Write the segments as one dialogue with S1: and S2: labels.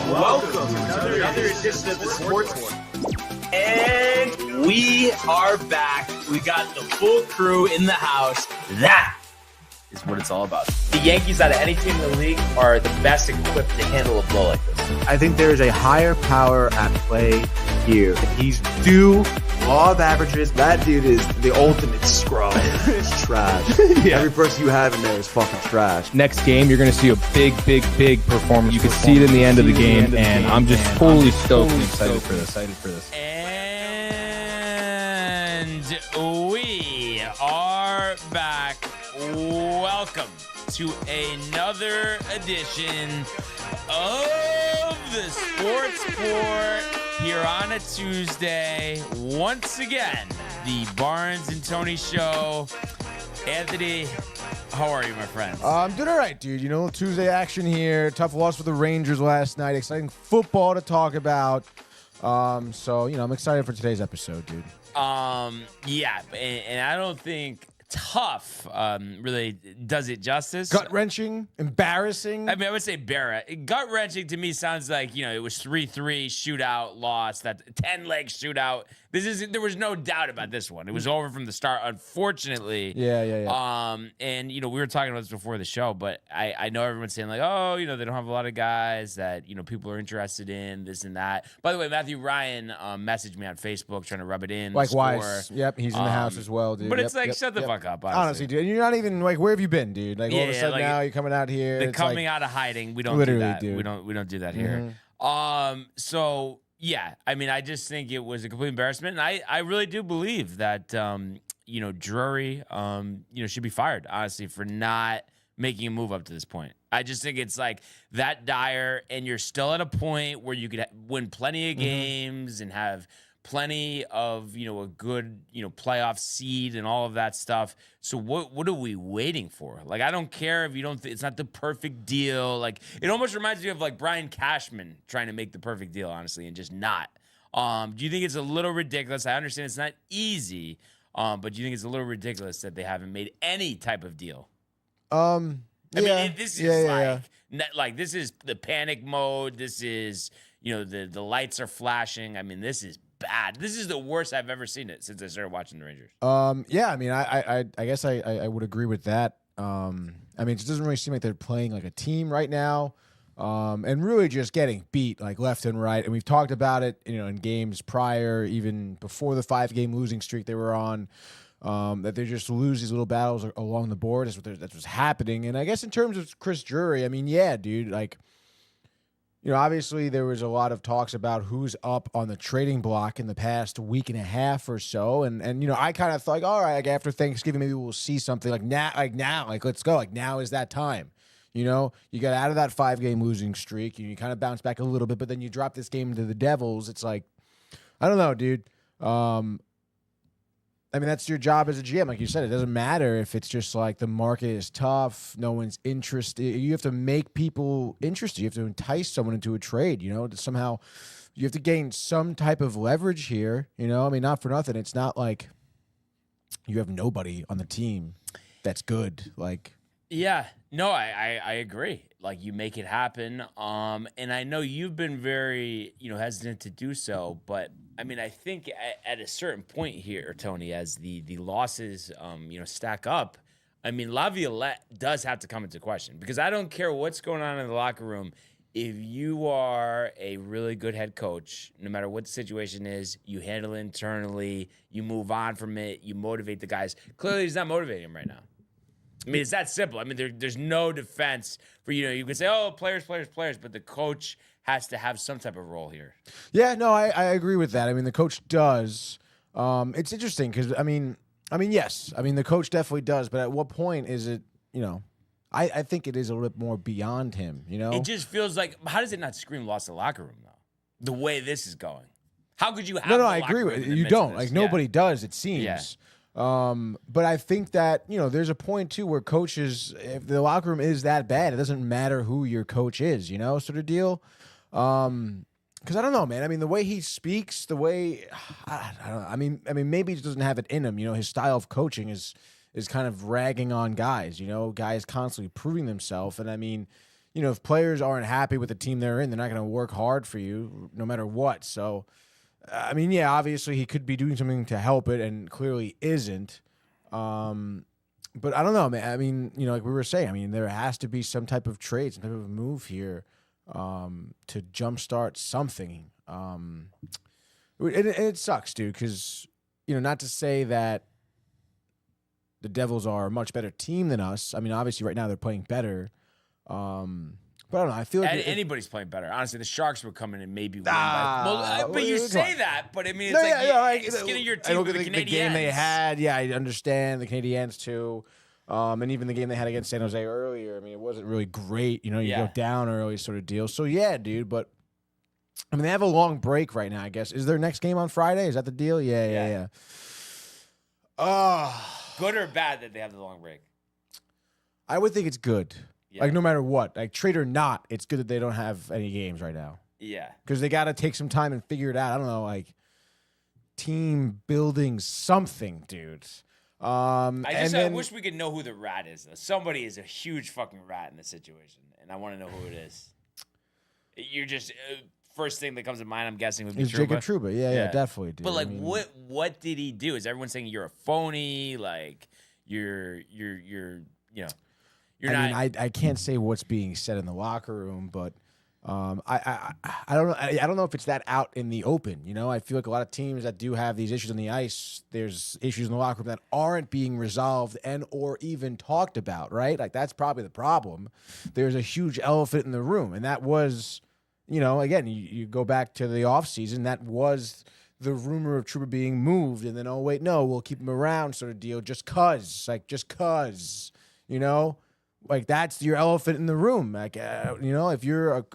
S1: Welcome to another edition of the Sports One. And we are back. We got the full crew in the house. That is what it's all about.
S2: The Yankees, out of any team in the league, are the best equipped to handle a blow like this.
S3: I think there is a higher power at play here. He's due law of averages. That dude is the ultimate scrub. It's trash. Yeah. Every person you have in there is fucking trash.
S4: Next game, you're going to see a big performance. You can see it in the end of the game, and I'm just totally stoked and excited for this.
S5: And we are back. Welcome to another edition of the Sports Report here on a Tuesday. Once again, the Barnes and Tony Show. Anthony, how are you, my friend?
S6: I'm doing all right, dude. You know, Tuesday action here. Tough loss for the Rangers last night. Exciting football to talk about. So, you know, I'm excited for today's episode, dude.
S5: Yeah, and I don't think tough really does it justice.
S6: Gut-wrenching, embarrassing.
S5: I mean, I would say gut-wrenching to me sounds like, you know, it was 3-3 shootout loss, that 10-leg shootout. There was no doubt about this one. It was over from the start, unfortunately.
S6: Yeah.
S5: And, you know, we were talking about this before the show, but I know everyone's saying, like, oh, you know, they don't have a lot of guys that, you know, people are interested in, this and that. By the way, Matthew Ryan messaged me on Facebook trying to rub it in.
S6: Likewise. Yep, he's in the house as well, dude.
S5: But it's shut the fuck up,
S6: honestly, dude. And you're not even, like, where have you been, dude? Like, all of a sudden
S5: like,
S6: now you're coming out here.
S5: The coming out of hiding, we don't do that.
S6: Dude.
S5: We don't do that here. So, yeah, I mean, I just think it was a complete embarrassment. And I really do believe that, you know, Drury, you know, should be fired, honestly, for not making a move up to this point. I just think it's like that dire, and you're still at a point where you could win plenty of games and have plenty of, you know, a good, you know, playoff seed and all of that stuff. So what are we waiting for? Like, I don't care if you don't it's not the perfect deal. Like, it almost reminds me of like Brian Cashman trying to make the perfect deal, honestly, and just not. Do you think it's a little ridiculous? I understand it's not easy, but do you think it's a little ridiculous that they haven't made any type of deal? I mean, this is like this is the panic mode. This is, you know, the lights are flashing. I mean, this is bad. This is the worst I've ever seen it since I started watching the Rangers.
S6: Yeah, I mean, I guess I would agree with that. I mean, it doesn't really seem like they're playing like a team right now, and really just getting beat like left and right. And we've talked about it, you know, in games prior, even before the 5-game losing streak they were on, that they just lose these little battles along the board. That's what's happening. And I guess in terms of Chris Drury, I mean, yeah, dude, like, you know, obviously there was a lot of talks about who's up on the trading block in the past week and a half or so. And you know, I kind of thought, like, all right, like after Thanksgiving, maybe we'll see something now, let's go. Like, now is that time. You know, you got out of that 5-game losing streak, and you kind of bounce back a little bit, but then you drop this game to the Devils. It's like, I don't know, dude. I mean, that's your job as a GM. Like you said, it doesn't matter if it's just like the market is tough, no one's interested. You have to make people interested. You have to entice someone into a trade, you know, somehow you have to gain some type of leverage here, you know? I mean, not for nothing. It's not like you have nobody on the team that's good. Like,
S5: yeah, no, I agree. Like, you make it happen. And I know you've been very, you know, hesitant to do so, but I mean, I think at a certain point here, Tony, as the losses, you know, stack up, I mean, Laviolette does have to come into question, because I don't care what's going on in the locker room. If you are a really good head coach, no matter what the situation is, you handle it internally, you move on from it, you motivate the guys. Clearly, he's not motivating them right now. I mean, it's that simple. I mean, there's no defense for, you know, you can say, oh, players, but the coach has to have some type of role here.
S6: Yeah, no, I agree with that. I mean, the coach does. It's interesting because, I mean, yes. I mean, the coach definitely does, but at what point is it, you know, I think it is a little bit more beyond him, you know?
S5: It just feels like, how does it not scream lost the locker room, though? The way this is going. How could you have
S6: No, I agree with you. You don't. Like, nobody does, it seems.
S5: Yeah.
S6: But I think that, you know, there's a point, too, where coaches, if the locker room is that bad, it doesn't matter who your coach is, you know, sort of deal. Because I don't know, man. I mean, the way he speaks, the way, I don't know. I mean, maybe he just doesn't have it in him. You know, his style of coaching is kind of ragging on guys, you know, guys constantly proving themselves. And I mean, if players aren't happy with the team they're in, they're not going to work hard for you no matter what. So, I mean, yeah, obviously he could be doing something to help it, and clearly isn't. But I don't know, man. I mean, like we were saying, I mean, there has to be some type of trade, some type of move here to jumpstart something. It sucks, dude, because, not to say that the Devils are a much better team than us. I mean, obviously right now they're playing better. But I don't know. I feel like
S5: anybody's playing better. Honestly, the Sharks would come in and maybe win. But you say that, but I mean, it's skin of your teeth with the Canadiens.
S6: The game they had, yeah, I understand the Canadiens too. And even the game they had against San Jose earlier, I mean, it wasn't really great. You go down early sort of deal. So, yeah, dude, but I mean, they have a long break right now, I guess. Is their next game on Friday? Is that the deal? Yeah.
S5: Good or bad that they have the long break?
S6: I would think it's good.
S5: Yeah.
S6: Like, no matter what. Like, trade or not, it's good that they don't have any games right now.
S5: Yeah.
S6: Because they got to take some time and figure it out. I don't know, like, team building something, dude.
S5: I wish we could know who the rat is, though. Somebody is a huge fucking rat in this situation, and I want to know who it is. You're just... first thing that comes to mind, I'm guessing, would be
S6: It's Jacob Trouba. Yeah, definitely, dude.
S5: But like, what did he do? Is everyone saying you're a phony? Like, you're not.
S6: I can't say what's being said in the locker room, but I don't know. I don't know if it's that out in the open. I feel like a lot of teams that do have these issues on the ice, there's issues in the locker room that aren't being resolved and or even talked about. Right? Like that's probably the problem. There's a huge elephant in the room, and that was. Again, you go back to the offseason, that was the rumor of Trouba being moved, and then, oh, wait, no, we'll keep him around sort of deal just cuz. Like, that's your elephant in the room. Like, if you're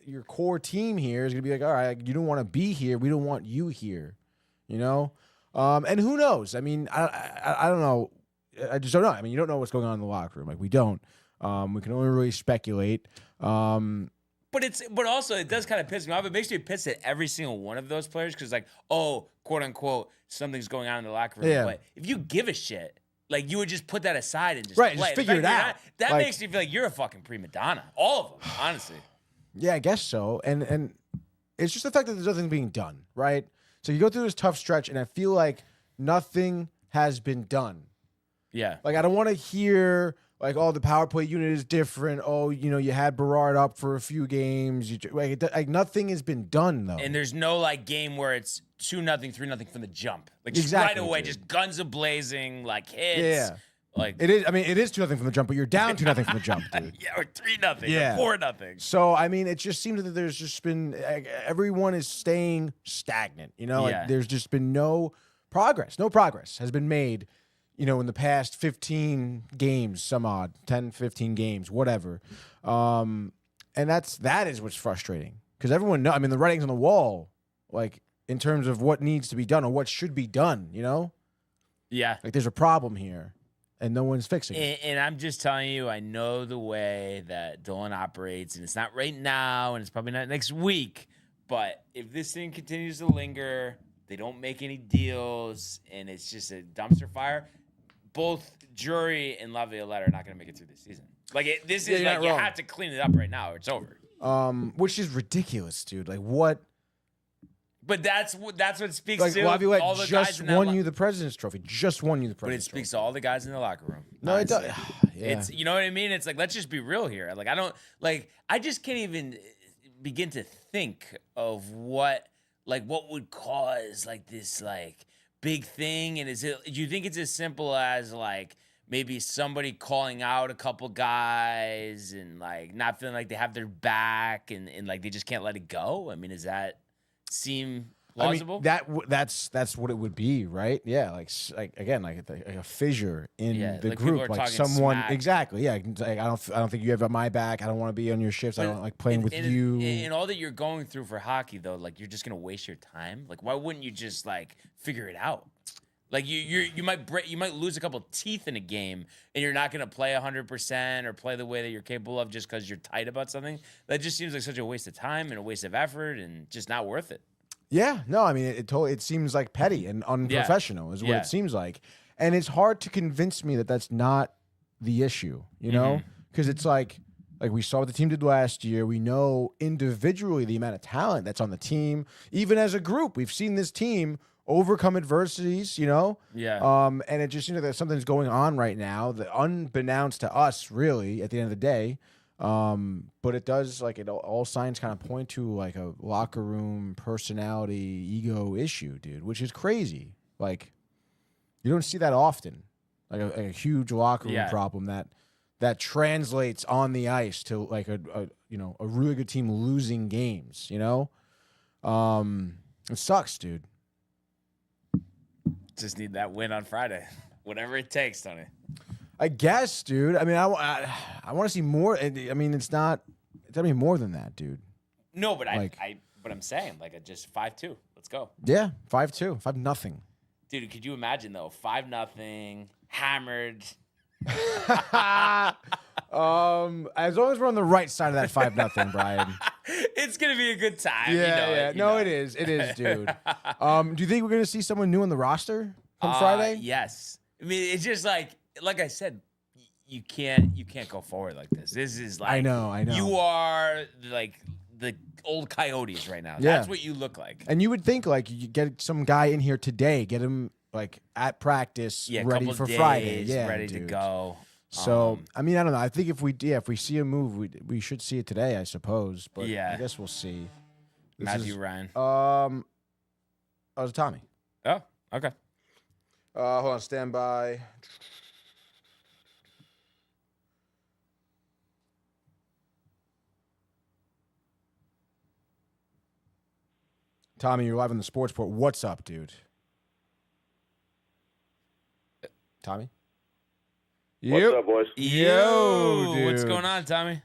S6: your core team here is going to be like, all right, you don't want to be here. We don't want you here, And who knows? I mean, I don't know. I just don't know. I mean, you don't know what's going on in the locker room. Like, we don't. We can only really speculate.
S5: But also it does kind of piss me off. It makes me pissed at every single one of those players because like, oh, quote unquote, something's going on in the locker room.
S6: Yeah.
S5: But if you give a shit, like you would just put that aside and just
S6: play.
S5: Just
S6: figure it out.
S5: That makes me feel like you're a fucking prima donna. All of them, honestly.
S6: Yeah, I guess so. And it's just the fact that there's nothing being done, right? So you go through this tough stretch, and I feel like nothing has been done.
S5: Yeah.
S6: Like I don't want to hear. Like, oh, the power play unit is different. Oh, you had Berard up for a few games. Like nothing has been done, though.
S5: And there's no, like, game where it's 2-0, 3-0 from the jump. Like, just
S6: exactly,
S5: right away,
S6: dude.
S5: Just guns a-blazing, like, hits.
S6: Yeah.
S5: Like
S6: it is. I mean, it is 2-0 from the jump, but you're down 2-0 from the jump, dude.
S5: Yeah, or 3-0,
S6: yeah.
S5: or 4-0.
S6: So, I mean, it just seems that there's just been everyone is staying stagnant. Like there's just been no progress. No progress has been made. In the past 15 games, some odd, 10, 15 games, whatever. And that is what's frustrating. Because everyone knows, I mean, the writing's on the wall, like, in terms of what needs to be done or what should be done,
S5: Yeah.
S6: Like, there's a problem here, and no one's fixing it.
S5: And I'm just telling you, I know the way that Dolan operates, and it's not right now, and it's probably not next week, but if this thing continues to linger, they don't make any deals, and it's just a dumpster fire, both Drury and Laviolette are not going to make it through this season. Like, this is like, you have to clean it up right now or it's over.
S6: Which is ridiculous, dude. Like, what?
S5: But that's what speaks
S6: like,
S5: to
S6: Laviolette
S5: all the
S6: just
S5: guys in that
S6: won you the President's Trophy. Just won you the
S5: But it
S6: President's
S5: speaks
S6: Trophy.
S5: to all the guys in the locker room.
S6: No,
S5: honestly.
S6: it does. Yeah.
S5: It's, you know what I mean? It's like, let's just be real here. Like, I just can't even begin to think of what would cause, like, this, like, big thing. And do you think it's as simple as, like, maybe somebody calling out a couple guys and, like, not feeling like they have their back and like, they just can't let it go? I mean, does that seem plausible?
S6: I mean, that's what it would be, right? Yeah, like again, like a fissure in the
S5: like
S6: group, like someone
S5: smack.
S6: Exactly. Yeah, like, I don't think you have my back. I don't want to be on your shifts. I don't like playing with you.
S5: And all that you're going through for hockey, though, like you're just gonna waste your time. Like, why wouldn't you just like figure it out? Like you might lose a couple teeth in a game, and you're not gonna play 100% or play the way that you're capable of just because you're tight about something. That just seems like such a waste of time and a waste of effort, and just not worth it.
S6: Yeah, no, I mean, it seems like petty and unprofessional is what it seems like. And it's hard to convince me that that's not the issue, you know? Because it's like, Like we saw what the team did last year. We know individually the amount of talent that's on the team. Even as a group, we've seen this team overcome adversities,
S5: Yeah.
S6: And it just, that something's going on right now that unbeknownst to us, really, at the end of the day. But it does, all signs kind of point to like a locker room personality, ego issue, dude, which is crazy. Like, you don't see that often. Like a huge locker room problem that translates on the ice to like a really good team losing games, It sucks, dude.
S5: Just need that win on Friday. Whatever it takes, Tony.
S6: I guess, dude. I mean, I want to see more. I mean, it's gotta be more than that, dude.
S5: No, but but I'm saying just 5-2. Let's go.
S6: Yeah, 5-2, 5-0.
S5: Dude, could you imagine though? 5-0, hammered.
S6: As long as we're on the right side of that 5-0, Brian.
S5: It's gonna be a good time.
S6: Yeah. It is, dude. Do you think we're gonna see someone new on the roster on Friday?
S5: Yes. I mean, it's just like I said, you can't go forward like this. This is like
S6: I know.
S5: You are like the old Coyotes right now.
S6: Yeah.
S5: That's what you look like.
S6: And you would think like you get some guy in here today, get him like at practice, ready for Friday,
S5: ready to go.
S6: So I mean, I don't know. I think if we see a move, we should see it today, I suppose. But I guess we'll see.
S5: Matthew Ryan.
S6: Oh, it's Tommy.
S5: Oh, okay.
S6: Hold on, stand by. Tommy, you're live on the Sports Port. What's up, dude? Tommy?
S7: What's up, boys?
S5: Yo,
S6: dude.
S5: what's going on, Tommy?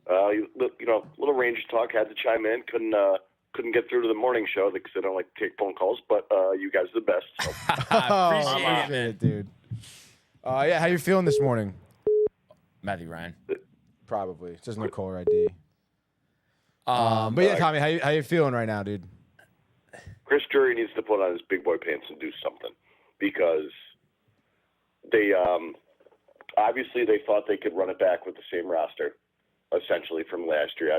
S7: Little Rangers talk. Had to chime in. Couldn't get through to the morning show because I don't like to take phone calls. But you guys are the best. So.
S5: Appreciate
S6: it, dude. How you feeling this morning?
S5: Matthew Ryan.
S6: Probably. It says no caller ID. But yeah, Tommy, how you feeling right now, dude?
S7: Chris Drury needs to put on his big boy pants and do something because they obviously they thought they could run it back with the same roster, essentially from last year.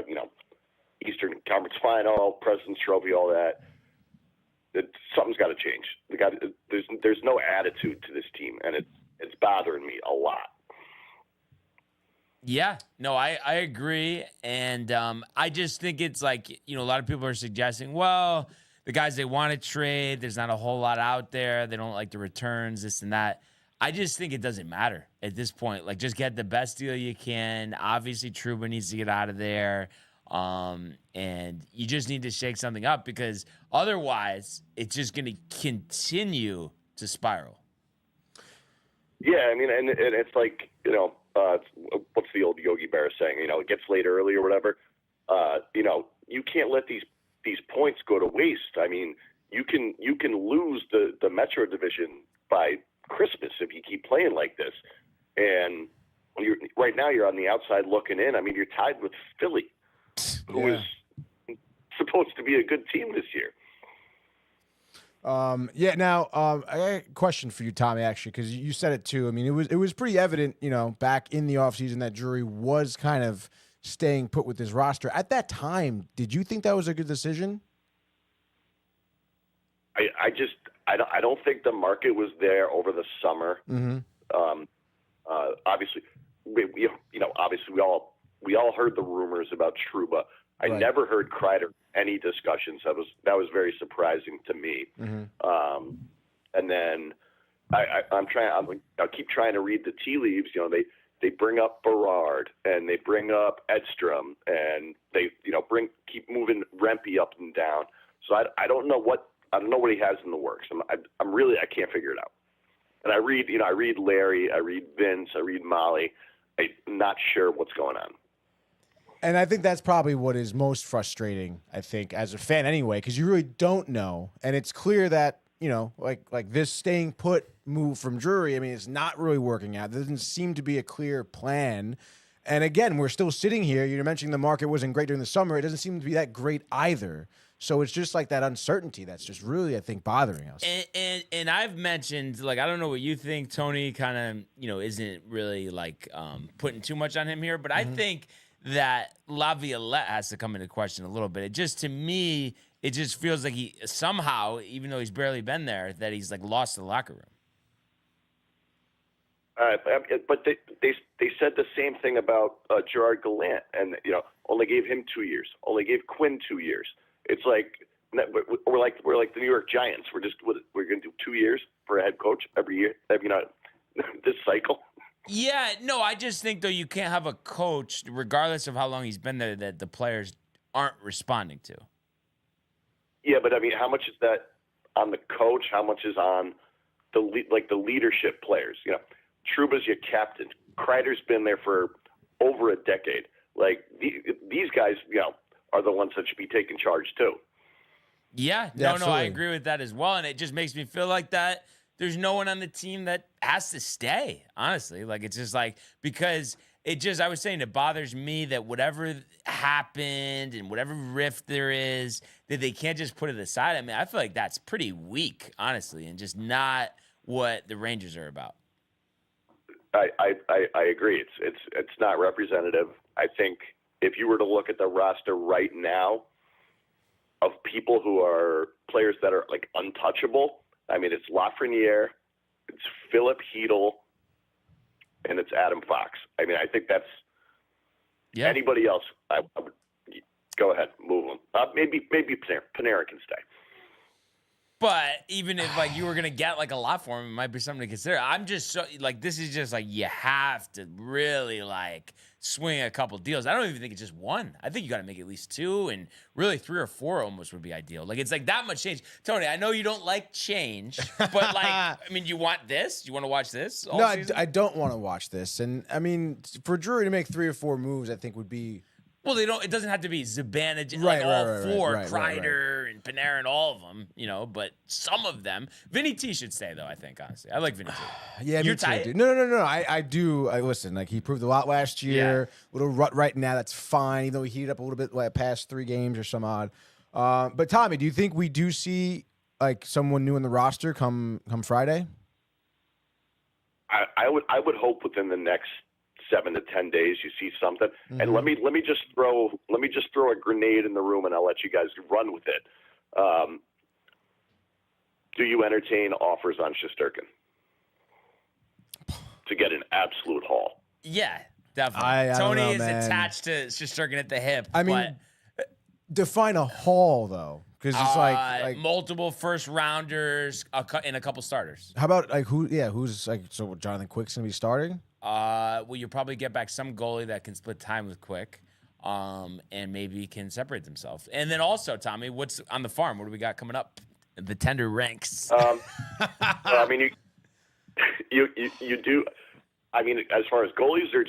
S7: Eastern Conference Final, President's Trophy, all that. Something's got to change. There's no attitude to this team, and it's bothering me a lot.
S5: Yeah, no, I agree. And I just think it's like, a lot of people are suggesting, well, the guys they want to trade, there's not a whole lot out there. They don't like the returns, this and that. I just think it doesn't matter at this point. Like, just get the best deal you can. Obviously, Trouba needs to get out of there. And you just need to shake something up because otherwise it's just going to continue to spiral.
S7: Yeah, I mean, and it's like, what's the old Yogi Berra saying? It gets late early or whatever. You can't let these points go to waste. I mean, you can lose the Metro Division by Christmas if you keep playing like this. And right now you're on the outside looking in. I mean, you're tied with Philly, who is supposed to be a good team this year.
S6: Now, I got a question for you, Tommy, actually, because you said it too. I mean, it was pretty evident, back in the offseason that Drury was kind of staying put with his roster. At that time, did you think that was a good decision?
S7: I don't think the market was there over the summer.
S6: Mm-hmm.
S7: Obviously, we all heard the rumors about Trouba. I never heard Kreider any discussions. That was very surprising to me.
S6: Mm-hmm.
S7: And then I'll keep trying to read the tea leaves. They bring up Berard and they bring up Edstrom and they keep moving Rempe up and down. So I don't know what he has in the works. I can't figure it out. And I read Larry, I read Vince, I read Molly. I'm not sure what's going on.
S6: And I think that's probably what is most frustrating, I think, as a fan anyway, because you really don't know. And it's clear that, like this staying put move from Drury, I mean, it's not really working out. There doesn't seem to be a clear plan. And again, we're still sitting here. You're mentioning the market wasn't great during the summer. It doesn't seem to be that great either. So it's just like that uncertainty that's just really, I think, bothering us.
S5: And I've mentioned, like, I don't know what you think, Tony, kind of, isn't really like putting too much on him here, but I think that Laviolette has to come into question a little bit. It just, to me, it just feels like he somehow, even though he's barely been there, that he's like lost the locker room.
S7: But they said the same thing about Gerard Gallant, and only gave him 2 years, only gave Quinn 2 years. It's like we're like the New York Giants. We're going to do 2 years for a head coach every year, this cycle.
S5: Yeah, no, I just think though you can't have a coach, regardless of how long he's been there, that the players aren't responding to.
S7: Yeah, but I mean, how much is that on the coach? How much is on the leadership players? Trouba's your captain. Kreider's been there for over a decade. Like these guys, are the ones that should be taking charge too.
S5: Yeah, no, I agree with that as well. And it just makes me feel like that there's no one on the team that has to stay, honestly. Like, it's just like, because I was saying, it bothers me that whatever happened and whatever rift there is, that they can't just put it aside. I mean, I feel like that's pretty weak, honestly, and just not what the Rangers are about.
S7: I agree. It's not representative. I think if you were to look at the roster right now of people who are players that are like untouchable, I mean, it's Lafreniere, it's Philip Hedl, and it's Adam Fox. I mean, I think that's anybody else. I would go ahead, move them. Maybe Panarin can stay.
S5: But even if like you were gonna get like a lot for him, it might be something to consider. I'm just so like, this is just like, you have to really like swing a couple deals. I don't even think it's just one. I think you got to make at least two, and really 3 or 4 almost would be ideal. Like, it's like that much change. Tony, I know you don't like change, but like, I mean, you want this? You want to watch this? All season?
S6: I don't want to watch this. And I mean, for Drury to make 3 or 4 moves, I think would be.
S5: Well, they don't. It doesn't have to be Zibanejad,
S6: Right,
S5: like all
S6: right,
S5: four,
S6: right,
S5: Kreider and Panarin, all of them. But some of them. Vinny T should stay though. I think, honestly, I like Vinny T.
S6: Yeah,
S5: you're
S6: me too,
S5: tight.
S6: dude. No. I do. I listen. Like, he proved a lot last year. Little rut right now. That's fine. Even though he heated up a little bit like past 3 games or some odd. But Tommy, do you think we do see like someone new in the roster come Friday?
S7: I would hope within the next 7 to 10 days you see something. And let me just throw a grenade in the room, and I'll let you guys run with it. Do you entertain offers on Shesterkin to get an absolute haul?
S5: Yeah, definitely.
S6: I
S5: Tony
S6: don't know,
S5: is
S6: man.
S5: attached to Shesterkin at the hip.
S6: I mean, define a haul though, because it's like
S5: multiple first rounders and a couple starters.
S6: how about like who's like, so Jonathan Quick's gonna be starting?
S5: Well, you'll probably get back some goalie that can split time with Quick, and maybe can separate themselves. And then also, Tommy, what's on the farm? What do we got coming up? The tender ranks.
S7: I mean, you do. I mean, as far as goalies or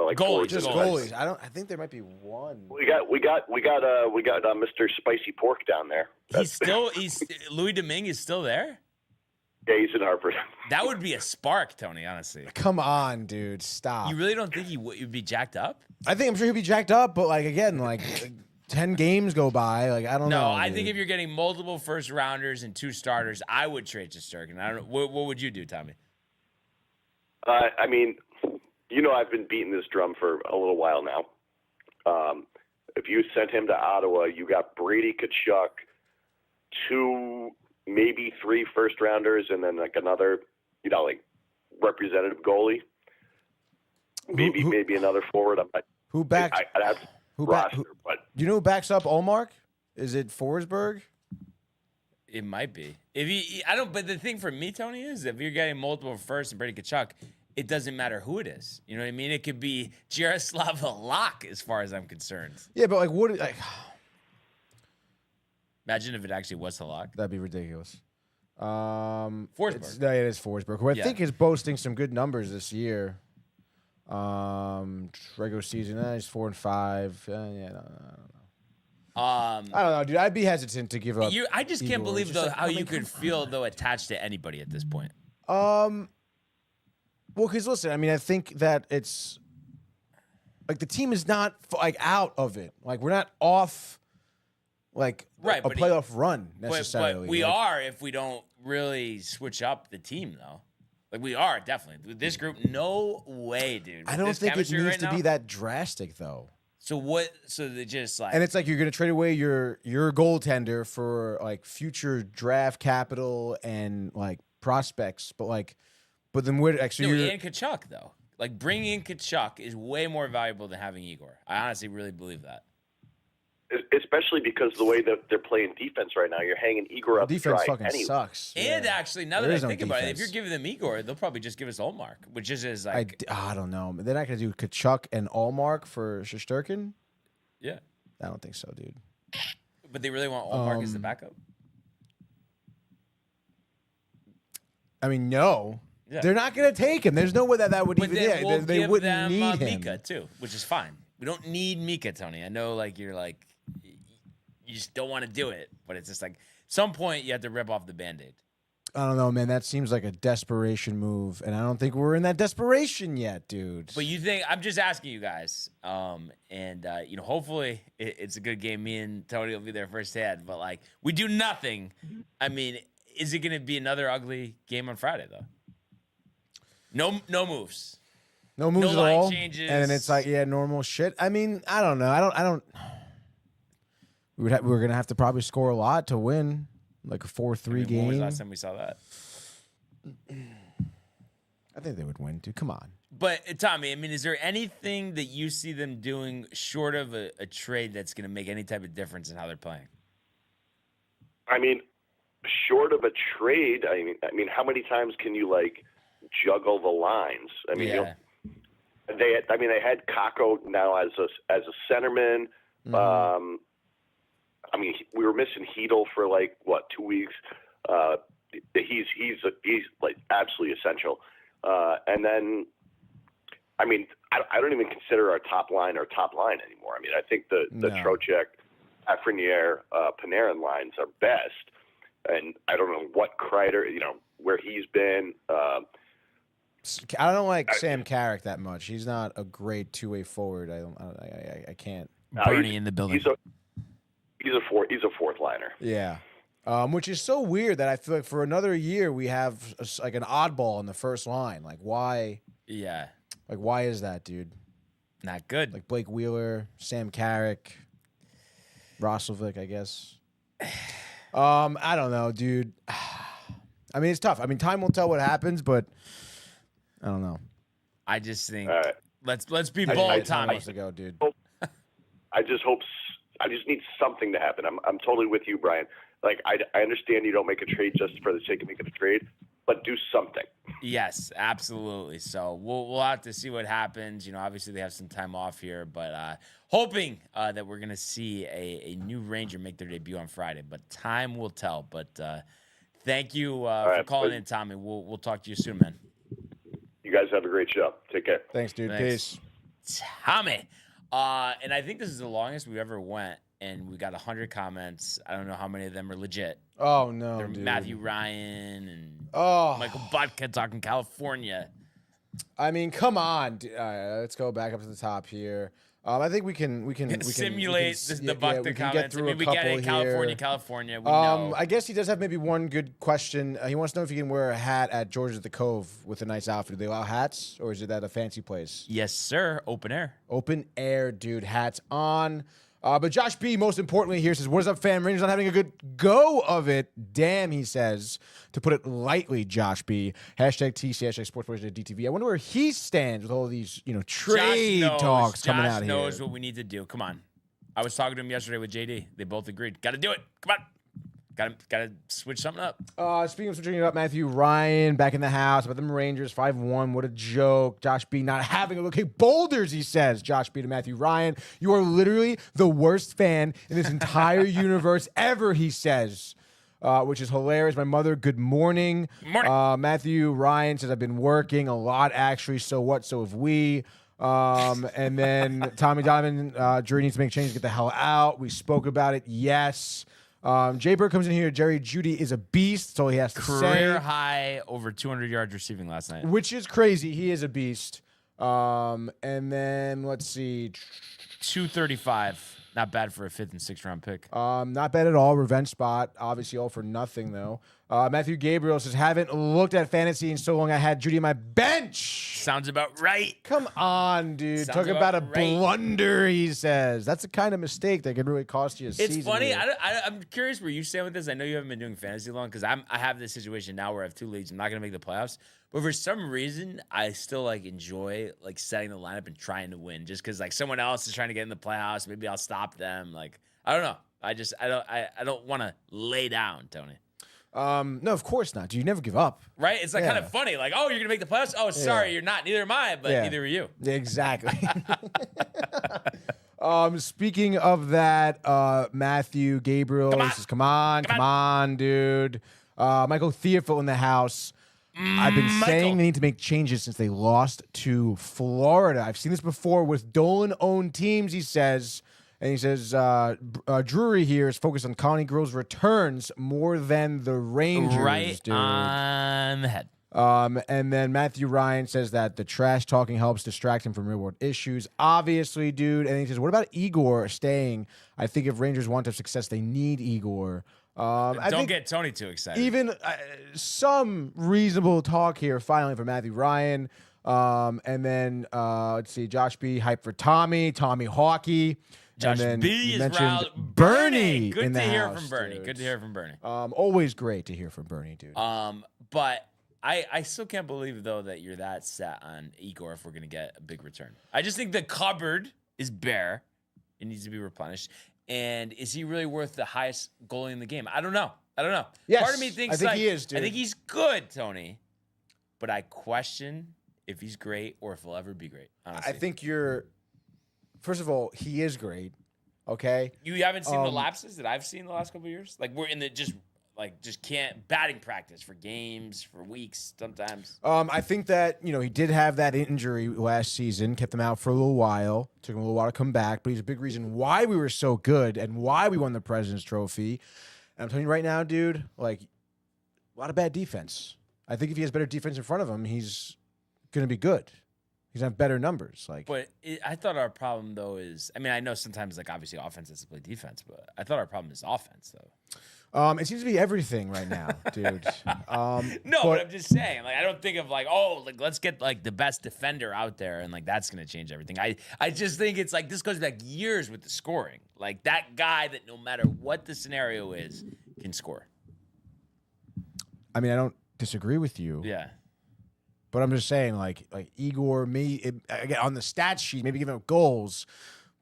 S7: like
S5: Goalies,
S7: forwards?
S6: Just
S5: goalies.
S6: goalies. I think there might be one.
S7: We got Mr. Spicy Pork down there.
S5: He's Louis Domingue is still there.
S7: Yeah, he's in Hartford.
S5: That would be a spark, Tony, honestly.
S6: Come on, dude, stop.
S5: You really don't think you'd be jacked up?
S6: I think I'm sure he'll be jacked up, but like again, like 10 games go by, like I don't know.
S5: No, I
S6: dude.
S5: think if you're getting multiple first rounders and 2 starters, I would trade Shesterkin. I don't know. What would you do, Tommy?
S7: I mean, I've been beating this drum for a little while now. If you sent him to Ottawa, you got Brady Tkachuk, 2, maybe 3 first rounders, and then like another, like representative goalie. Maybe another forward.
S6: Who backs?
S7: I'd have roster, but
S6: you know who backs up Ullmark? Is it Forsberg?
S5: It might be. But the thing for me, Tony, is if you're getting multiple first and Brady Tkachuk, it doesn't matter who it is. You know what I mean? It could be Jaroslav Halak, as far as I'm concerned.
S6: Yeah, but like what? Like,
S5: imagine if it actually was Halak.
S6: that'd be ridiculous.
S5: Forsberg.
S6: No, it is Forsberg, who I
S5: Yeah.
S6: think is boasting some good numbers this year. Regular season, he's 4-5. I don't know. I don't know, dude. I'd be hesitant to give up.
S5: I just can't
S6: Igor.
S5: believe
S6: Just
S5: though
S6: like,
S5: how
S6: I mean,
S5: you could feel though attached to anybody at this point.
S6: Well, because listen, I mean, I think that it's like the team is not like out of it. Like we're not off. like
S5: Right,
S6: a
S5: but
S6: playoff run necessarily.
S5: But we
S6: Like,
S5: are if we don't really switch up the team, though. Like, we are, definitely. With this group, no way, dude.
S6: I
S5: With
S6: don't
S5: this
S6: think it
S5: chemistry
S6: needs
S5: right
S6: to
S5: now,
S6: be that drastic though.
S5: So what? So they just like,
S6: And it's like you're gonna trade away your goaltender for like future draft capital and like prospects, but then where actually
S5: no,
S6: you're
S5: and Kachuk though. Like bringing in Kachuk is way more valuable than having Igor. I honestly really believe that.
S7: Especially because of the way that they're playing defense right now. You're hanging Igor up
S6: defense
S7: dry
S6: fucking
S7: anyway.
S6: sucks.
S5: And
S6: Yeah.
S5: actually, now
S6: There
S5: that I
S6: is no
S5: think about it, if
S6: defense.
S5: you're giving them Igor, they'll probably just give us Olmark, which is like,
S6: I don't know. They're not gonna do Kachuk and Allmark for Shesterkin.
S5: yeah.
S6: I don't think so, dude.
S5: But they really want Olmark as the backup.
S6: I mean, no.
S5: Yeah.
S6: They're not gonna take him. There's no way that would
S5: But
S6: even.
S5: then
S6: Yeah,
S5: we'll
S6: they
S5: give
S6: wouldn't
S5: them
S6: need him.
S5: Mika too, which is fine. We don't need Mika, Tony. I know, like you're like, you just don't want to do it, but it's just like some point you have to rip off the Band-Aid.
S6: I don't know, man. That seems like a desperation move, and I don't think we're in that desperation yet, dude.
S5: But you think I'm just asking you guys, hopefully it's a good game. Me and Tony will be there firsthand. But like we do nothing. I mean, is it going to be another ugly game on Friday though? No moves.
S6: no moves
S5: no
S6: at
S5: line
S6: all,
S5: changes.
S6: and then it's like normal shit. I mean, I don't know. I don't. We're gonna have to probably score a lot to win, like a 4-3 game.
S5: When was the last time we saw that?
S6: I think they would win, dude. Come on.
S5: But Tommy, I mean, is there anything that you see them doing short of a trade that's going to make any type of difference in how they're playing?
S7: I mean, short of a trade, I mean, how many times can you like juggle the lines? I mean,
S5: Yeah.
S7: they had Kako now as a centerman.
S6: Mm-hmm.
S7: I mean, we were missing Heedle for like 2 weeks. He's like absolutely essential. And then, I mean, I don't even consider our top line anymore. I mean, I think the Trocheck, Lafreniere, Panarin lines are best. And I don't know what Kreider, where he's been.
S6: I don't like Sam Carrick that much. He's not a great two-way forward. I can't.
S5: Bernie in the building.
S7: He's a fourth liner.
S6: Yeah. Which is so weird that I feel like for another year we have like an oddball in the first line. Like why?
S5: Yeah.
S6: Like why is that, dude?
S5: Not good.
S6: Like Blake Wheeler, Sam Carrick, Roslovic, I guess. I don't know, dude. I mean, it's tough. I mean, time will tell what happens, but I don't know.
S5: I just think
S7: All right.
S5: let's be
S7: I-
S5: bold,
S7: I-
S5: Tommy.
S6: Wants to go, dude.
S7: I just need something to happen. I'm totally with you, Brian. Like I understand you don't make a trade just for the sake of making a trade, but do something.
S5: Yes, absolutely. So we'll have to see what happens. Obviously they have some time off here, but hoping that we're gonna see a new Ranger make their debut on Friday. But time will tell. But thank you for
S7: right,
S5: calling
S7: please.
S5: in, Tommy. We'll talk to you soon, man.
S7: You guys have a great show. Take care.
S6: Thanks, dude.
S5: Thanks.
S6: Peace.
S5: Tommy. And I think this is the longest we ever went, and we got 100 comments. I don't know how many of them are legit.
S6: Oh no,
S5: They're
S6: dude.
S5: Matthew Ryan and
S6: Oh,
S5: Michael Butka talking California.
S6: I mean, come on. Let's go back up to the top here. I think we can
S5: Simulate the Butka
S6: we can
S5: comments.
S6: get through
S5: I mean,
S6: a
S5: we
S6: couple
S5: get it.
S6: here.
S5: California. We know.
S6: I guess he does have maybe one good question. He wants to know if he can wear a hat at George at the Cove with a nice outfit. Do they allow hats, or is it at a fancy place?
S5: Yes, sir. Open air.
S6: Open air, dude. Hats on. But Josh B, most importantly here, says, what is up, fam? Rangers not having a good go of it. Damn, he says. To put it lightly, Josh B. Hashtag TC, hashtag Sports Voice DTV. I wonder where he stands with all these, trade talks coming out here.
S5: Josh knows what we need to do. Come on. I was talking to him yesterday with JD. They both agreed. Got to do it. Come on. Got to switch something up.
S6: Speaking of switching it up, Matthew Ryan back in the house about them Rangers 5-1. What a joke. Josh B not having a look. Hey, Boulders, he says. Josh B to Matthew Ryan. You are literally the worst fan in this entire universe ever, he says. Which is hilarious. My mother, good morning.
S5: Morning.
S6: Matthew Ryan says, I've been working a lot, actually. So what? So have we. And then Tommy Donovan, Jury needs to make changes, get the hell out. We spoke about it. Yes. Jay Bird comes in here. Jerry Judy is a beast. That's all he has to say.
S5: Career high over 200 yards receiving last night.
S6: Which is crazy. He is a beast. And then let's see.
S5: 235. Not bad for a 5th and 6th round pick.
S6: Not bad at all. Revenge spot. Obviously all for nothing, though. Matthew Gabriel says, haven't looked at fantasy in so long I had Judy on my bench.
S5: Sounds about right.
S6: Come on, dude.
S5: Sounds
S6: Talk about a
S5: about right.
S6: blunder, he says. That's the kind of mistake that could really cost you a season.
S5: It's funny.
S6: here.
S5: I'm curious where you stand with this. I know you haven't been doing fantasy long because I have this situation now where I have 2 leagues. I'm not going to make the playoffs. But for some reason, I still like enjoy like setting the lineup and trying to win just because like someone else is trying to get in the playoffs. Maybe I'll stop them. Like, I don't know. I don't want to lay down, Tony.
S6: No, of course not. Dude, you never give up.
S5: Right? It's like
S6: Yeah.
S5: kind of funny. Like, oh, you're gonna make the playoffs? Oh, sorry, you're not. Neither am I. But
S6: Yeah.
S5: neither are you.
S6: Yeah, exactly. Speaking of that, Matthew Gabriel says, come on, dude. Michael Theophil in the house. I've been saying they need to make changes since they lost to Florida. I've seen this before with Dolan-owned teams, he says. And he says, Drury here is focused on Connie Grove's returns more than the Rangers,
S5: Right
S6: dude.
S5: on the head.
S6: And then Matthew Ryan says that the trash talking helps distract him from real world issues. Obviously, dude. And he says, what about Igor staying? I think if Rangers want to have success, they need Igor. I
S5: Don't
S6: think
S5: get Tony too excited.
S6: even some reasonable talk here finally for Matthew Ryan. And then let's see, Josh B. hype for Tommy Hawkey.
S5: Josh
S6: and then
S5: B
S6: you
S5: is
S6: mentioned
S5: riled.
S6: Bernie.
S5: Good
S6: in
S5: to
S6: the
S5: hear
S6: house,
S5: from Bernie.
S6: dude.
S5: Good to hear from Bernie.
S6: Always great to hear from Bernie, dude.
S5: But I still can't believe though that you're that set on Igor if we're gonna get a big return. I just think the cupboard is bare. It needs to be replenished. And is he really worth the highest goalie in the game? I don't know.
S6: Yes,
S5: Part of me thinks
S6: I think
S5: like,
S6: he is, dude.
S5: I think he's good, Tony. But I question if he's great or if he'll ever be great. Honestly.
S6: I think first of all, he is great. Okay.
S5: You haven't seen the lapses that I've seen the last couple of years? Like we're in the just can't batting practice for games, for weeks, sometimes.
S6: I think that, he did have that injury last season, kept him out for a little while, took him a little while to come back, but he's a big reason why we were so good and why we won the President's Trophy. And I'm telling you right now, dude, like, a lot of bad defense. I think if he has better defense in front of him, he's going to be good. He's going to have better numbers.
S5: But I thought our problem, though, is, I mean, I know sometimes, like, obviously offense has to play defense, but I thought our problem is offense, though.
S6: It seems to be everything right now, dude.
S5: No, but I'm just saying, like, I don't think of like, oh, like let's get like the best defender out there, and like that's gonna change everything. I just think it's like this goes back years with the scoring. Like that guy that no matter what the scenario is, can score.
S6: I mean, I don't disagree with you.
S5: Yeah.
S6: But I'm just saying, like Igor, again, on the stat sheet, maybe giving up goals.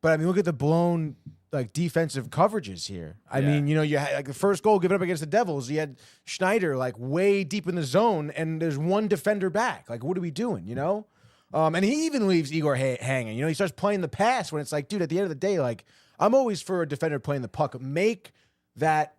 S6: But I mean, look at the blown like defensive coverages here. I mean, you had like the first goal given up against the Devils. You had Schneider like way deep in the zone, and there's one defender back. Like, what are we doing? And he even leaves Igor hanging. He starts playing the pass when it's like, dude, at the end of the day, like I'm always for a defender playing the puck. Make that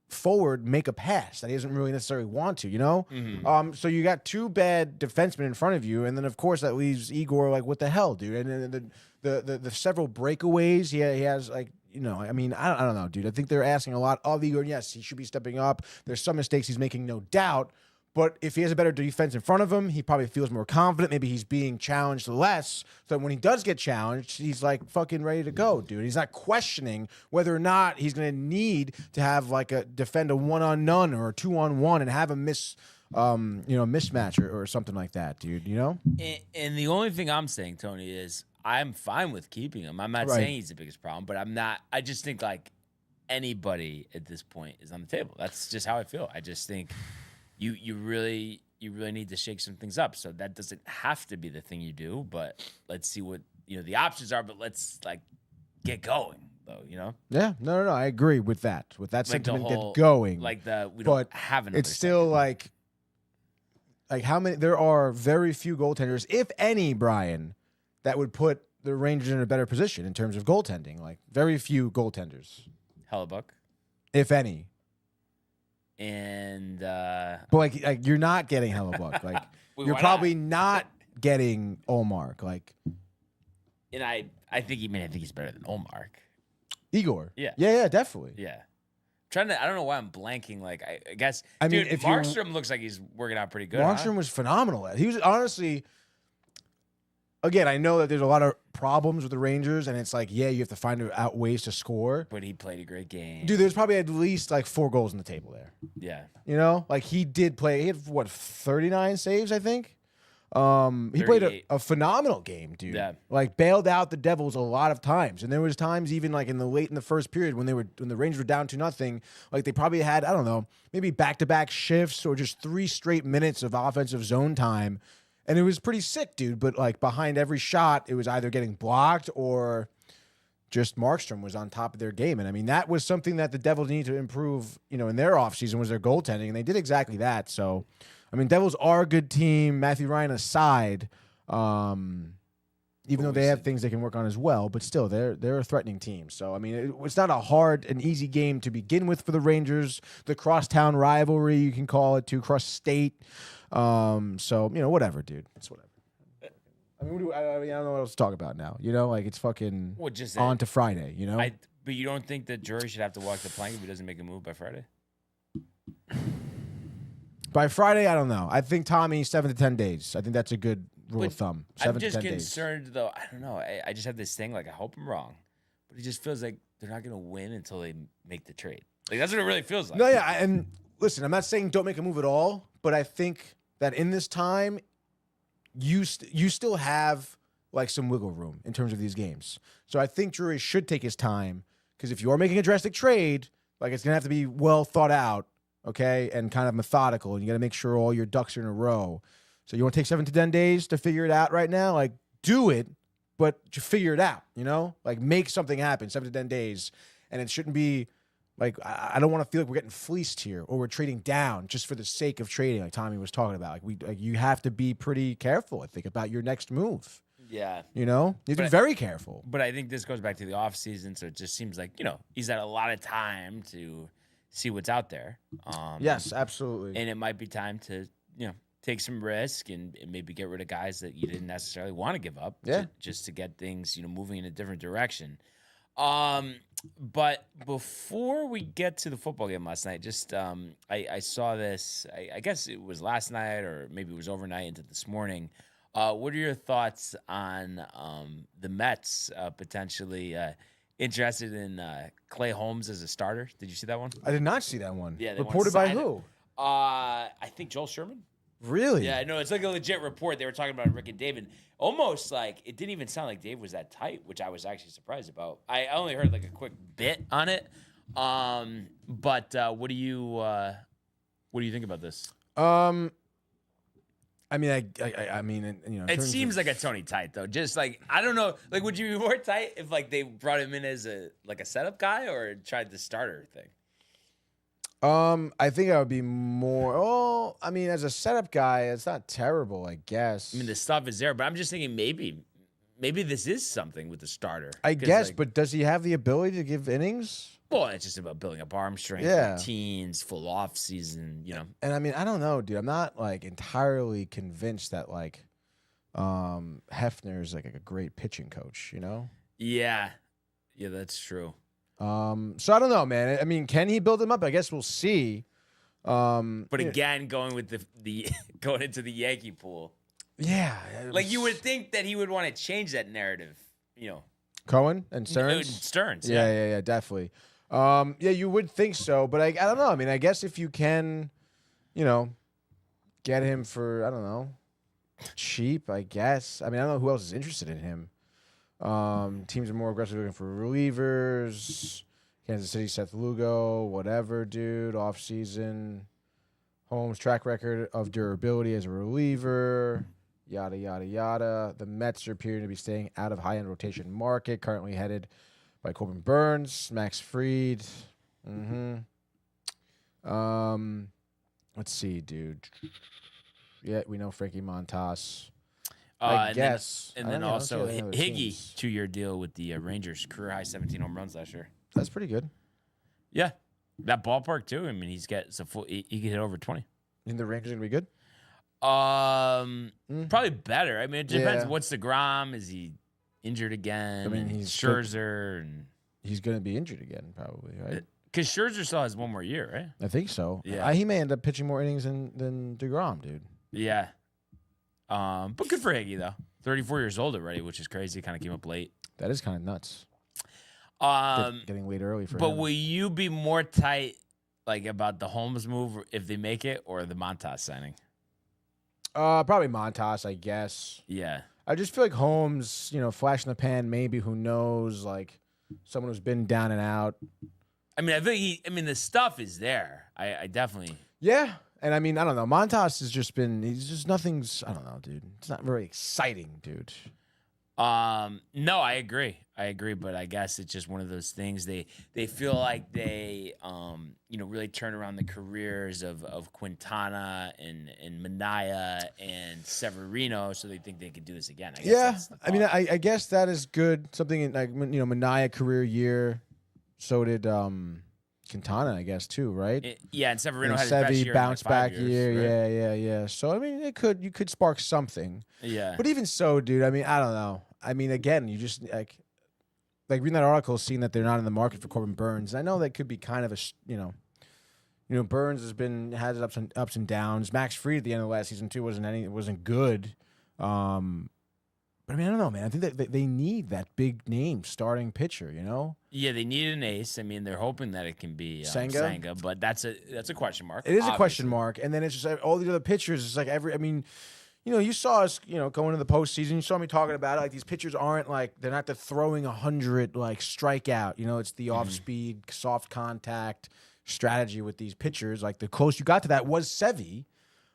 S6: forward make a pass that he doesn't really necessarily want to,
S5: Mm-hmm.
S6: So you got 2 bad defensemen in front of you, and then of course that leaves Igor like, what the hell, dude? And then the several breakaways he has, like, I mean, I don't know, dude. I think they're asking a lot of Igor, and yes, he should be stepping up. There's some mistakes he's making, no doubt. But if he has a better defense in front of him, he probably feels more confident. Maybe he's being challenged less. So when he does get challenged, he's like fucking ready to go, dude. He's not questioning whether or not he's going to need to have like defend a 1-on-none or a 2-on-1 and have a mismatch or something like that, dude.
S5: And the only thing I'm saying, Tony, is I'm fine with keeping him. I'm not saying he's the biggest problem, but I'm not. I just think like anybody at this point is on the table. That's just how I feel. I just think. You really need to shake some things up. So that doesn't have to be the thing you do, but let's see what the options are. But let's like get going, though.
S6: Yeah, no. I agree with that. With that
S5: Like
S6: sentiment,
S5: whole,
S6: get going.
S5: Like we
S6: but
S5: don't have another.
S6: It's still like how many? There are very few goaltenders, if any, Brian, that would put the Rangers in a better position in terms of goaltending. Like very few goaltenders,
S5: Hellebuck,
S6: if any.
S5: And
S6: but like you're not getting Hellebuck. Like
S5: Wait,
S6: you're
S5: why
S6: probably not getting Olmark. Like,
S5: and I think he's better than Olmark.
S6: Igor.
S5: Yeah,
S6: definitely.
S5: Yeah. I don't know why I'm blanking. Like I guess.
S6: I mean,
S5: dude,
S6: if
S5: Markstrom looks like he's working out pretty good.
S6: Markstrom was phenomenal. He was honestly again, I know that there's a lot of problems with the Rangers, and it's like, yeah, you have to find out ways to score.
S5: But he played a great game.
S6: Dude, there's probably at least like 4 goals on the table there.
S5: Yeah.
S6: You know, like he did play. He had what 39 saves, I think. He played
S5: 38.
S6: a phenomenal game, dude.
S5: Yeah.
S6: Like bailed out the Devils a lot of times, and there was times even like in the first period when the Rangers were down 2-0, like they probably had, I don't know, maybe back-to-back shifts or just 3 straight minutes of offensive zone time, and it was pretty sick, dude. But like behind every shot, it was either getting blocked or just Markstrom was on top of their game. And I mean, that was something that the Devils need to improve, you know, in their offseason was their goaltending, and they did exactly that. So, I mean, Devils are a good team, Matthew Ryan aside, even though they have things they can work on as well, but still, they're a threatening team. So, I mean, it's not a hard and easy game to begin with for the Rangers, the crosstown rivalry, you can call it, cross-state. So, you know, whatever, dude. It's whatever. I mean, I don't know what else to talk about now. You know, like it's fucking on to Friday, you know?
S5: But you don't think that Drury should have to walk the plank if he doesn't make a move by Friday?
S6: By Friday, I don't know. I think Tommy 7 to 10 days. I think that's a good rule of thumb. 7
S5: I'm
S6: to
S5: just
S6: 10
S5: concerned, though. I don't know. I just have this thing. Like, I hope I'm wrong, but it just feels like they're not going to win until they make the trade. Like that's what it really feels like.
S6: No, yeah, and listen, I'm not saying don't make a move at all, but I think that in this time, you still have like some wiggle room in terms of these games. So I think Drury should take his time because if you are making a drastic trade, like it's gonna have to be well thought out. Okay, and kind of methodical, and you got to make sure all your ducks are in a row. So you want to take 7 to 10 days to figure it out right now? Like, do it, but you figure it out, you know? Like, make something happen, 7 to 10 days. And it shouldn't be, like, I don't want to feel like we're getting fleeced here or we're trading down just for the sake of trading, like Tommy was talking about. Like, you have to be pretty careful, I think, about your next move.
S5: Yeah.
S6: You know? You have to be very careful.
S5: But I think this goes back to the offseason, so it just seems like, you know, he's had a lot of time to see what's out there.
S6: Yes, absolutely.
S5: And it might be time to, you know, take some risk and maybe get rid of guys that you didn't necessarily want to give up.
S6: Yeah.
S5: Just to get things, you know, moving in a different direction. But before we get to the football game last night, just I saw this, I guess it was last night or maybe it was overnight into this morning. What are your thoughts on the Mets potentially interested in Clay Holmes as a starter? Did you see that one?
S6: I did not see that one.
S5: Yeah,
S6: reported by who?
S5: I think Joel Sherman.
S6: Really?
S5: Yeah, no, it's like a legit report. They were talking about Rick and David. Almost like it didn't even sound like Dave was that tight, which I was actually surprised about. I only heard like a quick bit on it. But what do you think about this?
S6: I mean, I mean, you know,
S5: It seems like a Tony tight though. Just like I don't know, like would you be more tight if like they brought him in as a setup guy or tried the starter thing?
S6: I think I would be more. Oh, I mean, as a setup guy, it's not terrible, I guess.
S5: I mean, the stuff is there, but I'm just thinking maybe this is something with the starter.
S6: I guess,
S5: like,
S6: but does he have the ability to give innings?
S5: Well, it's just about building up arm strength, routines, full off season, you know.
S6: And I mean, I don't know, dude. I'm not like entirely convinced that like Hefner is like a great pitching coach, you know?
S5: Yeah, that's true.
S6: So I don't know, man. I mean, can he build him up? I guess we'll see.
S5: But again, going with the going into the Yankee pool,
S6: yeah,
S5: like you would think that he would want to change that narrative, you know.
S6: Cohen and Stearns.
S5: Stearns,
S6: yeah, definitely. Yeah, you would think so, but I don't know. I mean, I guess if you can, you know, get him for I don't know, cheap. I guess. I mean, I don't know who else is interested in him. Teams are more aggressive looking for relievers. Kansas City, Seth Lugo, whatever, dude. Off season, Holmes' track record of durability as a reliever. Yada yada yada. The Mets are appearing to be staying out of high-end rotation market. Currently headed by Corbin Burns, Max Fried. Let's see, dude. Yeah, we know Frankie Montas. I guess.
S5: And then also Higgy, 2-year deal with the Rangers, career high 17 home runs last year.
S6: That's pretty good.
S5: Yeah, that ballpark too. I mean, he can hit over 20.
S6: You think the Rangers are gonna be good?
S5: Probably better. I mean, it depends. What's the Grom? Is he injured again?
S6: I mean, he's
S5: Scherzer, and
S6: he's gonna be injured again, probably, right?
S5: Because Scherzer still has one more year, right?
S6: I think so.
S5: Yeah,
S6: he may end up pitching more innings than DeGrom, dude.
S5: Yeah. But good for Higgy though. 34 years old already, which is crazy. Kind of came up late.
S6: That is kind of nuts. Getting late early for
S5: But
S6: him.
S5: will you be more tight like about the Holmes move if they make it or the Montas signing?
S6: Probably Montas, I guess.
S5: Yeah.
S6: I just feel like Holmes, flash in the pan, maybe, who knows, like someone who's been down and out.
S5: I mean, the stuff is there. I definitely.
S6: Yeah. And I mean, I don't know. Montas has just been, he's just nothing's, I don't know, dude. It's not very exciting, dude.
S5: No, I agree. But I guess it's just one of those things. They feel like they, really turn around the careers of Quintana and Minaya and Severino, so they think they could do this again. I guess
S6: I mean, I guess that is good. Something in, like, Minaya career year. So did Quintana, I guess, too, right?
S5: And Severino
S6: And
S5: had his best
S6: Sevy
S5: year
S6: bounce
S5: in like 5
S6: back
S5: years,
S6: year.
S5: right?
S6: Yeah. So I mean, you could spark something.
S5: Yeah.
S6: But even so, dude, I mean, I don't know. I mean, again, you just like reading that article, seeing that they're not in the market for Corbin Burns. I know that could be kind of a, Burns has ups and downs. Max Fried at the end of last season too wasn't good. But I mean, I don't know, man. I think that they need that big name starting pitcher.
S5: Yeah, they need an ace. I mean, they're hoping that it can be Senga, but that's a question mark.
S6: It is
S5: obviously.
S6: a question mark, and then it's just like, all these other pitchers. It's like you saw us, going into the postseason. You saw me talking about it. Like, these pitchers aren't they're not the throwing 100 strikeout. It's the off speed, soft contact strategy with these pitchers. Like, the close you got to that was Sevy.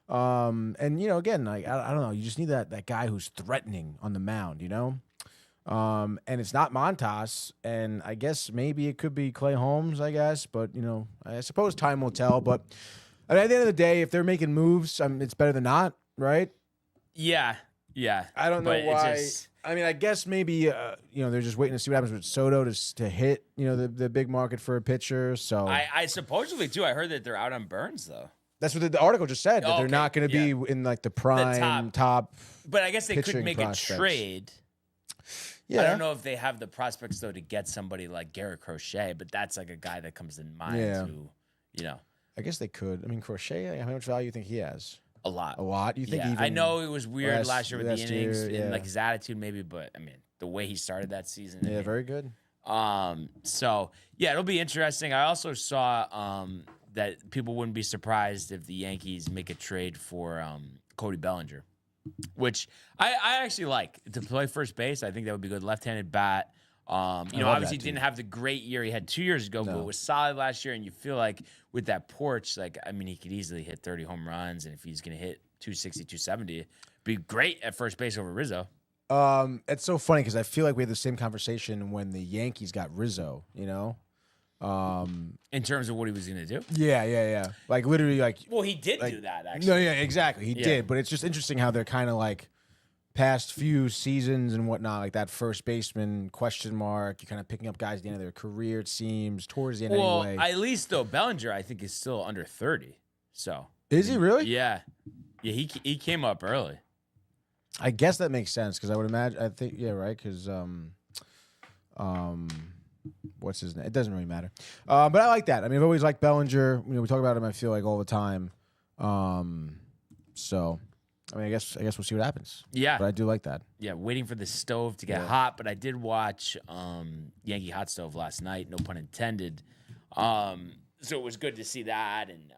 S6: And again, I don't know. You just need that guy who's threatening on the mound. And it's not Montas, and I guess maybe it could be Clay Holmes. I guess, but I suppose time will tell. But at the end of the day, if they're making moves, it's better than not, right?
S5: Yeah.
S6: I don't know why. I mean, I guess maybe they're just waiting to see what happens with Soto to hit the big market for a pitcher. So
S5: I supposedly too. I heard that they're out on Burns though.
S6: That's what the article just said. That they're not going to be in the prime top.
S5: But I guess they could make
S6: prospects.
S5: a trade.
S6: Yeah.
S5: I don't know if they have the prospects though to get somebody like Garrett Crochet, but that's like a guy that comes in mind.
S6: Yeah. I guess they could. I mean, Crochet. How much value you think he has?
S5: A lot.
S6: A lot. You think?
S5: Yeah,
S6: even
S5: I know it was weird last year with the
S6: last year,
S5: innings and
S6: yeah.
S5: like his attitude maybe, but I mean the way he started that season.
S6: Yeah, very good.
S5: So yeah, it'll be interesting. I also saw that people wouldn't be surprised if the Yankees make a trade for Cody Bellinger, which I actually like to play first base. I think that would be good. Left-handed bat. Obviously didn't have the great year he had 2 years ago, but was solid last year. And you feel like with that porch, he could easily hit 30 home runs. And if he's going to hit 260, 270, be great at first base over Rizzo.
S6: It's so funny because I feel like we had the same conversation when the Yankees got Rizzo,
S5: In terms of what he was going to do?
S6: Yeah. Like, literally,
S5: Well, he did do that, actually.
S6: No, yeah, exactly. He did. But it's just interesting how they're kind of past few seasons and whatnot, like that first baseman question mark. You're kind of picking up guys at the end of their career, it seems, towards the end anyway.
S5: Well, at least, though, Bellinger, I think, is still under 30. So.
S6: Is he really?
S5: Yeah. Yeah, he came up early.
S6: I guess that makes sense because I would imagine, right? Because, what's his name? It doesn't really matter. But I like that. I mean, I've always liked Bellinger. We talk about him, I feel like, all the time. So, I mean, I guess we'll see what happens.
S5: Yeah.
S6: But I do like that.
S5: Yeah, waiting for the stove to get hot. But I did watch Yankee Hot Stove last night, no pun intended. So it was good to see that. And,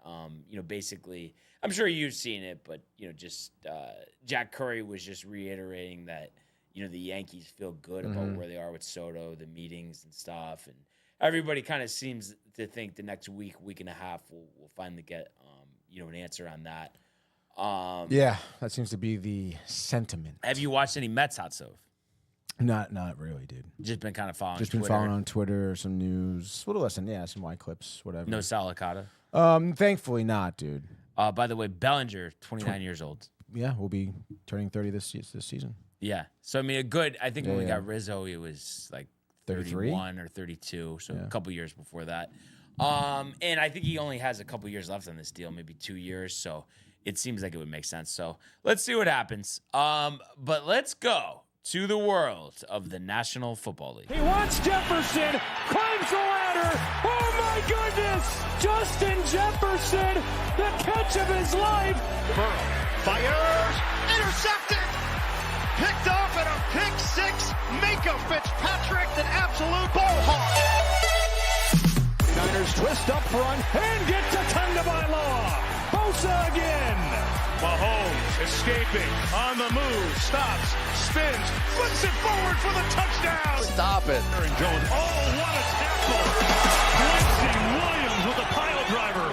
S5: basically, I'm sure you've seen it, but, just Jack Curry was just reiterating that, the Yankees feel good about where they are with Soto, the meetings and stuff. And everybody kind of seems to think the next week and a half, we'll finally get, an answer on that.
S6: Yeah, that seems to be the sentiment.
S5: Have you watched any Mets Hot Stove?
S6: Not really, dude.
S5: Just been kind of following
S6: Just
S5: Twitter.
S6: been following on Twitter, some news. What else? Some white clips, whatever.
S5: No Salicata?
S6: Thankfully not, dude.
S5: By the way, Bellinger, 29 years old.
S6: Yeah, we'll be turning 30 this season.
S5: Yeah. So, I mean, I think when we got Rizzo, he was like 31 or 32. So a couple years before that. And I think he only has a couple years left on this deal, maybe 2 years. So it seems like it would make sense. So let's see what happens. But let's go to the world of the National Football League.
S8: He wants Jefferson, climbs the ladder. Oh my goodness! Justin Jefferson, the catch of his life.
S9: Burrow fires, intercepted.
S8: picked off and a pick six. Mika Fitzpatrick, an absolute ball hawk. Niners twist up front and get to Tagovailoa. Bosa again. Mahomes escaping on the move, stops, spins, flips it forward for the touchdown.
S3: Stop it.
S8: Aaron Jones. Oh, what a tackle. Quincy Williams with a pile driver.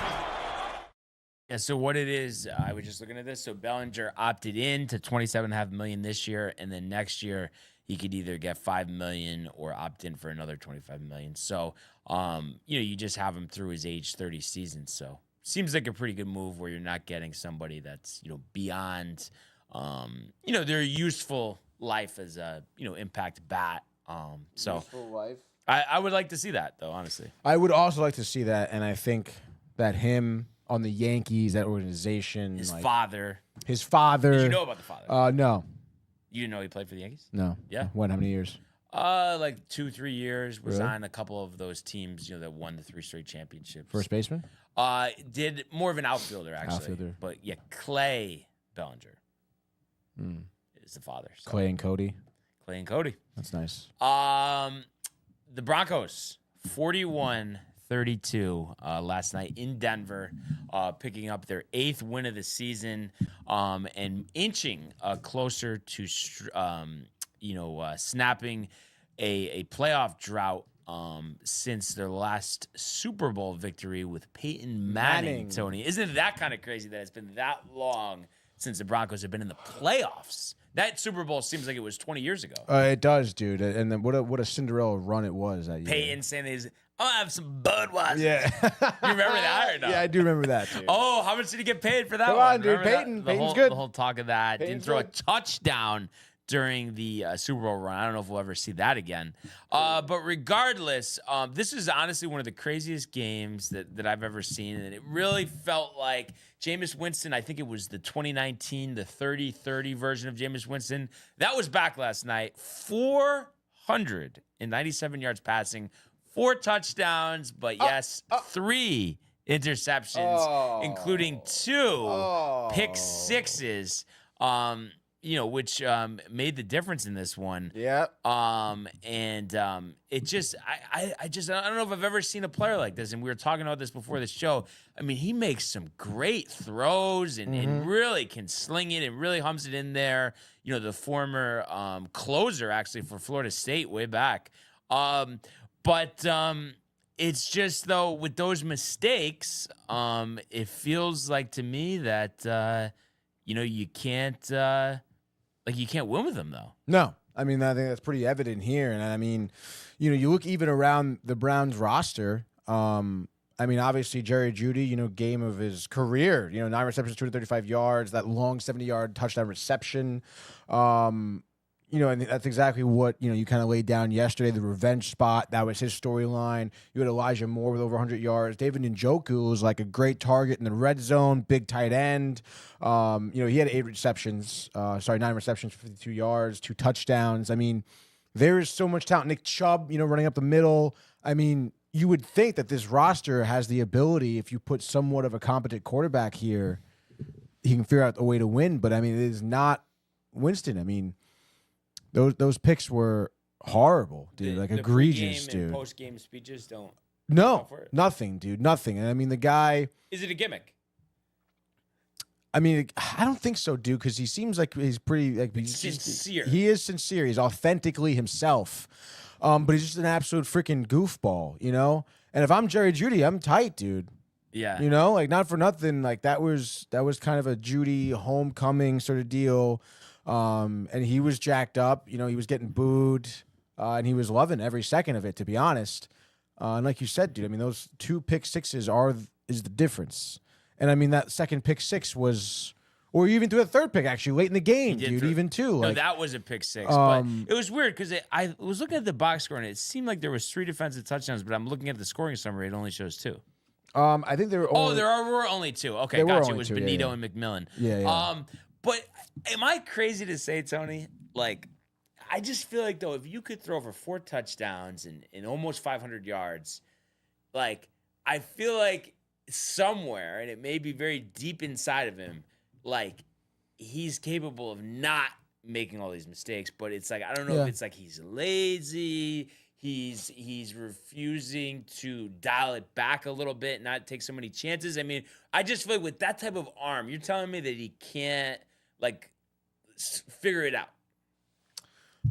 S5: Yeah, so what it is, I was just looking at this. So Bellinger opted in to $27.5 million this year, and then next year he could either get $5 million or opt in for another $25 million. So, you just have him through his age 30 season. So seems like a pretty good move where you're not getting somebody that's beyond, their useful life as a impact bat.
S3: Useful life.
S5: I would like to see that though, honestly.
S6: I would also like to see that, and I think that him on the Yankees, that organization,
S5: His
S6: like,
S5: father.
S6: his father.
S5: Did you know about the father?
S6: No,
S5: You didn't know he played for the Yankees?
S6: no.
S5: Yeah.
S6: What? How many years?
S5: Like 2-3 years. Was
S6: Really?
S5: on a couple of those teams, that won the 3 straight championships.
S6: First baseman.
S5: Did more of an outfielder actually.
S6: Outfielder.
S5: But yeah, Clay Bellinger
S6: Mm.
S5: is the father. So
S6: Clay and Cody.
S5: Clay and Cody.
S6: That's nice.
S5: The Broncos 41-32 last night in Denver, picking up their 8th win of the season, and inching closer to snapping a playoff drought since their last Super Bowl victory with Peyton Manning. Tony, isn't it that kind of crazy that it's been that long since the Broncos have been in the playoffs? That Super Bowl seems like it was 20 years ago.
S6: It does, dude. And then what a Cinderella run it was that year.
S5: Peyton saying, I'll have some Budweiser.
S6: Yeah.
S5: You remember that or no?
S6: Yeah, I do remember that, dude.
S5: Oh, how much did he get paid for that
S6: Come
S5: one?
S6: on, dude.
S5: Remember that?
S6: Peyton's
S5: whole,
S6: good.
S5: The whole talk of that.
S6: Peyton's
S5: Didn't throw
S6: good.
S5: a touchdown during the Super Bowl run. I don't know if we'll ever see that again. But regardless, this is honestly one of the craziest games that I've ever seen. And it really felt like Jameis Winston, I think it was the 2019, the 30-30 version of Jameis Winston. That was back last night. 497 yards passing, 4 touchdowns, but yes, 3 interceptions, including 2 pick sixes. Which made the difference in this one.
S6: Yeah.
S5: It just, I don't know if I've ever seen a player like this. And we were talking about this before the show. I mean, he makes some great throws and really can sling it and really hums it in there. The former closer actually for Florida State way back. But it's just though with those mistakes, it feels like to me that you can't. You can't win with them, though.
S6: No. I mean, I think that's pretty evident here. And I mean, you look even around the Browns roster. I mean, obviously, Jerry Jeudy, game of his career, 9 receptions, 235 yards, that long 70-yard touchdown reception. And that's exactly what, you kind of laid down yesterday, the revenge spot. That was his storyline. You had Elijah Moore with over 100 yards. David Njoku was like a great target in the red zone, big tight end. He had 9 receptions, 52 yards, 2 touchdowns. I mean, there is so much talent. Nick Chubb, running up the middle. I mean, you would think that this roster has the ability, if you put somewhat of a competent quarterback here, he can figure out a way to win. But, I mean, it is not Winston. I mean, those picks were horrible, dude.
S5: The
S6: Egregious,
S5: pregame
S6: dude.
S5: and post-game speeches don't.
S6: No,
S5: for it.
S6: nothing, dude. Nothing. And I mean, the guy.
S5: Is it a gimmick?
S6: I mean, I don't think so, dude. Because he seems like he's pretty he's
S5: sincere.
S6: He is sincere. He's authentically himself. But he's just an absolute freaking goofball, And if I'm Jerry Jeudy, I'm tight, dude.
S5: Yeah.
S6: Not for nothing. That was kind of a Jeudy homecoming sort of deal. And he was jacked up. He was getting booed, and he was loving every second of it, to be honest. And like you said, dude, I mean, those 2 pick sixes is the difference. And I mean, that second pick 6 was, or you even threw a 3rd pick actually late in the game, dude. Even too.
S5: No, that was a pick 6. But it was weird because I was looking at the box score and it seemed like there was 3 defensive touchdowns, but I'm looking at the scoring summary. It only shows 2.
S6: I think there were. Only,
S5: were only 2. Okay,
S6: there were
S5: gotcha.
S6: only
S5: It was
S6: 2,
S5: Benito
S6: yeah.
S5: and McMillan.
S6: Yeah.
S5: But am I crazy to say, Tony? I just feel like, though, if you could throw for 4 touchdowns and almost 500 yards, I feel like somewhere, and it may be very deep inside of him, he's capable of not making all these mistakes, but it's like I don't know if it's like he's lazy. He's refusing to dial it back a little bit, not take so many chances. I mean, I just feel like with that type of arm, you're telling me that he can't like figure it out.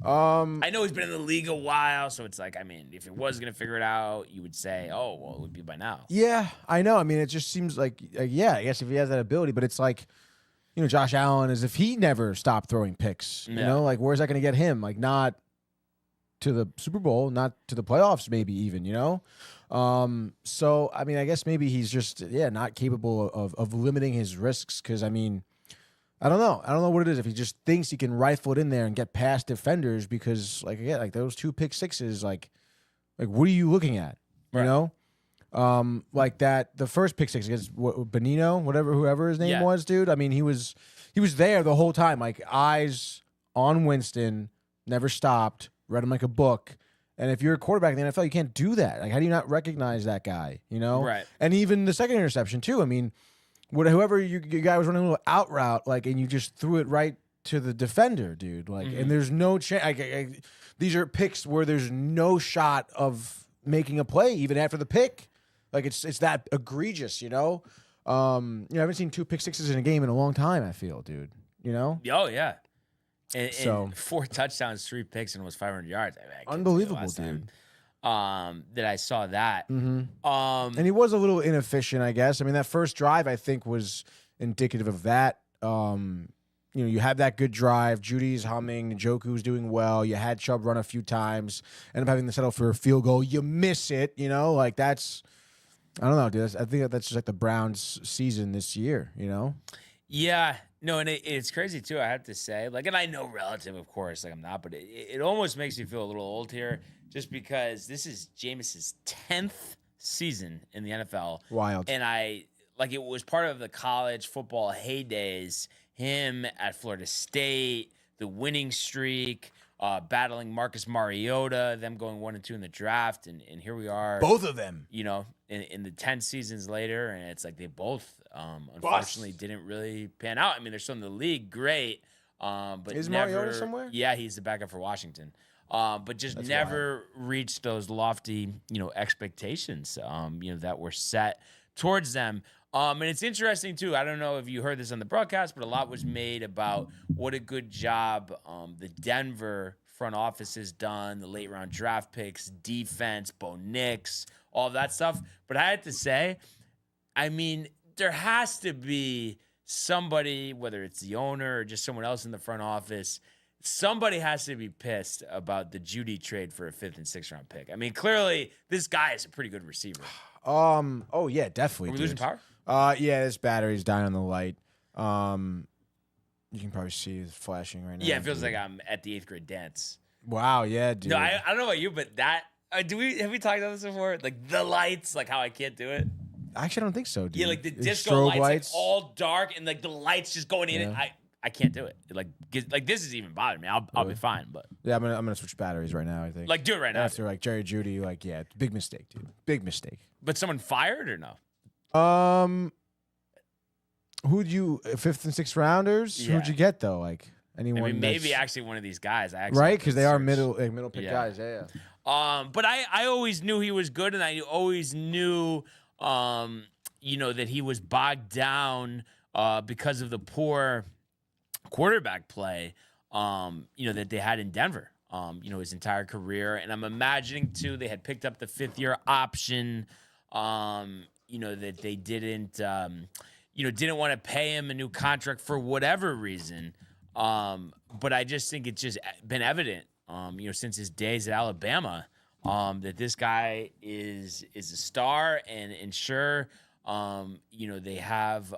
S5: I know he's been in the league a while, so it's like, I mean, if it was gonna figure it out, you would say, oh, well, it would be by now.
S6: Yeah, I know. I mean, it just seems like, yeah, I guess if he has that ability, but it's like, you know, Josh Allen, as if he never stopped throwing picks. You know, like, where's that going to get him? Like, not to the Super Bowl, not to the playoffs, maybe even, you know? So, I mean, I guess maybe he's just, not capable of limiting his risks because, I mean, I don't know. I don't know what it is. If he just thinks he can rifle it in there and get past defenders because, like, again, like those 2 pick sixes, like what are you looking at? You know? Like that, the first pick six against Benino, whoever his name was, dude. I mean, he was there the whole time, like eyes on Winston, never stopped, read him like a book. And if you're a quarterback in the NFL, you can't do that. Like, how do you not recognize that guy? You know,
S5: right?
S6: And even the second interception too. I mean, whoever your guy was running a little out route, like, and you just threw it right to the defender, dude. Like, and there's no chance. These are picks where there's no shot of making a play even after the pick. Like, it's that egregious, you know? I haven't seen 2 pick sixes in a game in a long time, I feel, dude. You know?
S5: Oh, yeah. And 4 touchdowns, 3 picks, and almost 500 yards. I mean,
S6: unbelievable, dude.
S5: That I saw that.
S6: And he was a little inefficient, I guess. I mean, that first drive, I think, was indicative of that. You know, you have that good drive. Judy's humming. Njoku's doing well. You had Chubb run a few times. End up having to settle for a field goal. You miss it, you know? Like, that's... I don't know, dude. I think that's just like the Browns' season this year, you know?
S5: Yeah. No, and it's crazy, too, I have to say. Like, and I know relative, of course, like I'm not, but it almost makes me feel a little old here just because this is Jameis's 10th season in the NFL.
S6: Wild.
S5: And it was part of the college football heydays, him at Florida State, the winning streak, battling Marcus Mariota, them going 1-2 in the draft, and here we are.
S6: Both of them.
S5: You know, in the 10 seasons later, and it's like they both unfortunately didn't really pan out. I mean, they're still in the league, great, but
S6: is
S5: never,
S6: Mariota somewhere?
S5: Yeah, he's the backup for Washington. But just that's never reached those lofty, you know, expectations, you know, that were set towards them. And it's interesting, too. I don't know if you heard this on the broadcast, but a lot was made about what a good job the Denver front office has done, the late round draft picks, defense, Bo Nix, all that stuff. But I had to say, I mean, there has to be somebody, whether it's the owner or just someone else in the front office, somebody has to be pissed about the Judy trade for a 5th and 6th round pick. I mean, clearly, this guy is a pretty good receiver.
S6: Oh, yeah, definitely.
S5: Are we losing power?
S6: Yeah, this battery's dying on the light. You can probably see it's flashing right now.
S5: Yeah, it feels like I'm at the 8th grade dance.
S6: Wow, yeah, dude.
S5: No, I don't know about you, but that have we talked about this before? Like the lights, like how I can't do it.
S6: Actually, I don't think so, dude.
S5: Yeah, like the disco lights, like all dark, and like the lights just going in.
S6: Yeah.
S5: I can't do it. Like this is even bothering me. I'll be fine, but
S6: yeah, I'm gonna switch batteries right now. I think.
S5: Like do it right now.
S6: After like Jerry Judy, like big mistake, dude. Big mistake.
S5: But someone fired or no?
S6: Who'd you 5th and 6th rounders?
S5: Yeah.
S6: Who'd you get though? Like anyone?
S5: I mean, maybe actually one of these guys. I actually
S6: right because they are middle pick guys. Yeah.
S5: But I always knew he was good, and I always knew, you know, that he was bogged down because of the poor quarterback play, you know, that they had in Denver, you know, his entire career. And I'm imagining too, they had picked up the 5th-year option, you know, that they didn't, you know, didn't want to pay him a new contract for whatever reason. But I just think it's just been evident, you know, since his days at Alabama, that this guy is a star, and sure, you know, they have,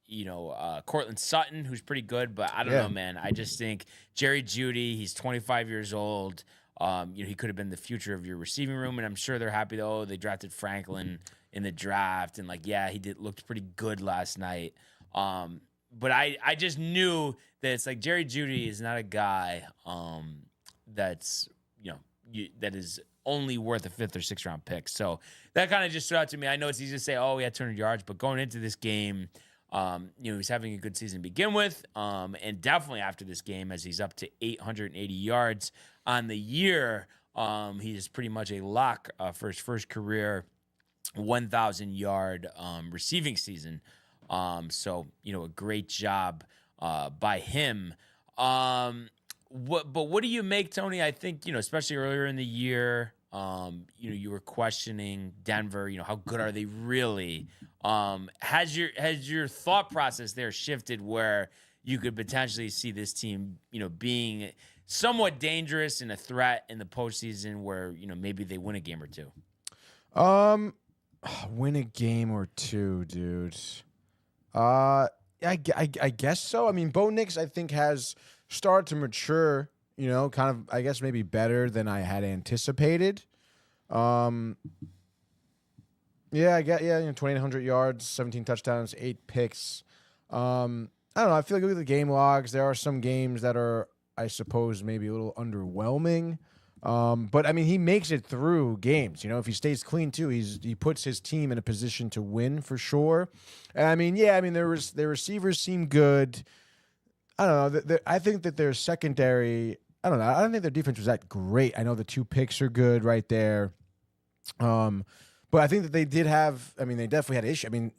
S5: you know, Cortland Sutton, who's pretty good, but I don't know, man. I just think Jerry Jeudy, he's 25 years old. You know, he could have been the future of your receiving room, and I'm sure they're happy though. They drafted Franklin in the draft, and like, yeah, he looked pretty good last night. But I just knew that it's like Jerry Jeudy is not a guy that's, you know, that is only worth a 5th or 6th round pick. So that kind of just stood out to me. I know it's easy to say, oh, he had 200 yards, but going into this game, He's having a good season to begin with, and definitely after this game, as he's up to 880 yards on the year, he is pretty much a lock for his first career 1,000-yard receiving season. So a great job by him. What do you make, Tony? I think especially earlier in the year, you were questioning Denver. How good are they really? Has your thought process there shifted where you could potentially see this team, being somewhat dangerous and a threat in the postseason, where maybe they win a game or two?
S6: Win a game or two, dude. I guess so. I mean, Bo Nix, I think, has started to mature, kind of, I guess, maybe better than I had anticipated. Yeah, 2,800 yards, 17 touchdowns, 8 picks. I don't know. I feel like, look at the game logs, there are some games that are, I suppose, maybe a little underwhelming. But I mean, he makes it through games. If he stays clean too, he puts his team in a position to win for sure. And I mean, their receivers seem good. I don't know. I think that their secondary. I don't know. I don't think their defense was that great. I know the 2 picks are good right there. But I think that they did have. I mean, they definitely had issues. I mean,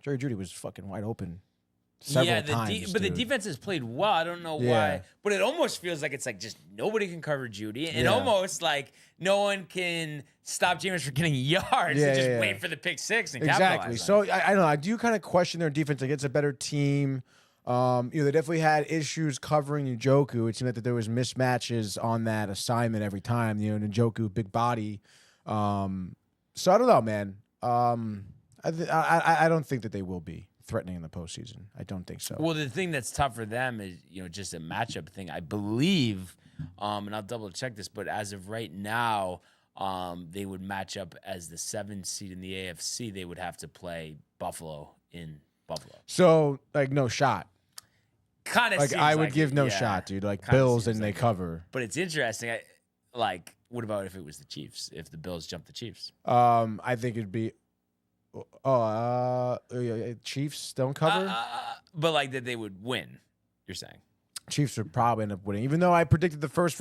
S6: Jerry Jeudy was fucking wide open. Several times,
S5: but the defense has played well. I don't know why, but it almost feels like it's like just nobody can cover Jeudy, and almost like no one can stop Jameis from getting yards. Yeah, just wait for the pick six and
S6: exactly. So I don't know. I do kind of question their defense. Like, it's a better team. They definitely had issues covering Njoku. It seemed that there was mismatches on that assignment every time. Njoku, big body. So I don't know, man. I don't think that they will be threatening in the postseason. I don't think so.
S5: Well, the thing that's tough for them is, just a matchup thing. I believe, and I'll double check this, but as of right now, they would match up as the 7th seed in the AFC. They would have to play Buffalo in Buffalo.
S6: So, like, no shot.
S5: Kind of
S6: like, I would give no shot, dude. Like, Bills and they cover.
S5: But it's interesting. What about if it was the Chiefs? If the Bills jumped the Chiefs?
S6: I think it'd be. Chiefs don't cover?
S5: But like that they would win, you're saying?
S6: Chiefs would probably end up winning, even though I predicted the first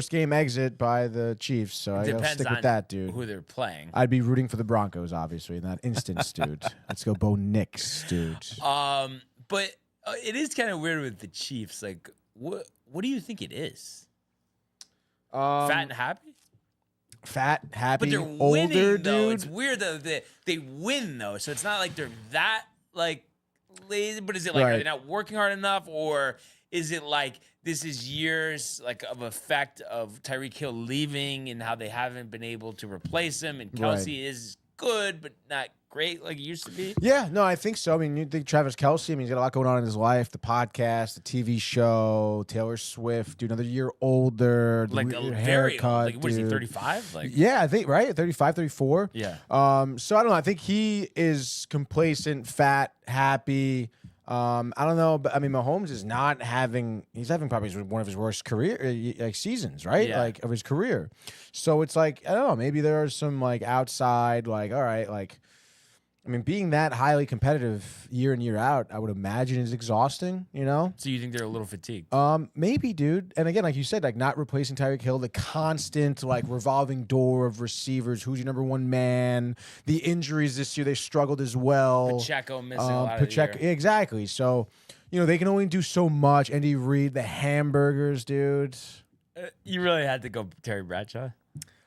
S6: game exit by the Chiefs. So I gotta stick with that, dude.
S5: Who they're playing.
S6: I'd be rooting for the Broncos, obviously, in that instance, dude. Let's go Bo Nix, dude.
S5: But it is kind of weird with the Chiefs. Like, what do you think it is? Fat and happy?
S6: Fat, happy,
S5: but they're
S6: older,
S5: winning, though.
S6: dude.
S5: It's weird though that they win though, so it's not like they're that like lazy. But is it like are they not working hard enough, or is it like this is years like of effect of Tyreek Hill leaving and how they haven't been able to replace him, and Kelsey is good but not great like it used to be?
S6: Yeah, no, I think so. I mean, you think Travis Kelce, I mean, he's got a lot going on in his life. The podcast, the TV show, Taylor Swift, dude, another year older.
S5: Like a haircut. Like, what is he, 35? Like,
S6: yeah, I think, right? 35, 34.
S5: Yeah.
S6: So I don't know. I think he is complacent, fat, happy. I don't know, but I mean, Mahomes is not having. He's having probably one of his worst career seasons, right?
S5: Yeah.
S6: Like of his career. So it's like I don't know. Maybe there are some like outside, like all right, like. I mean, being that highly competitive year in, year out, I would imagine is exhausting,
S5: So you think they're a little fatigued?
S6: Maybe, dude. And again, like you said, like not replacing Tyreek Hill, the constant like revolving door of receivers. Who's your number one man? The injuries this year, they struggled as well.
S5: Pacheco missing a lot of the year.
S6: Exactly. So, they can only do so much. Andy Reid, the hamburgers, dude.
S5: You really had to go Terry Bradshaw?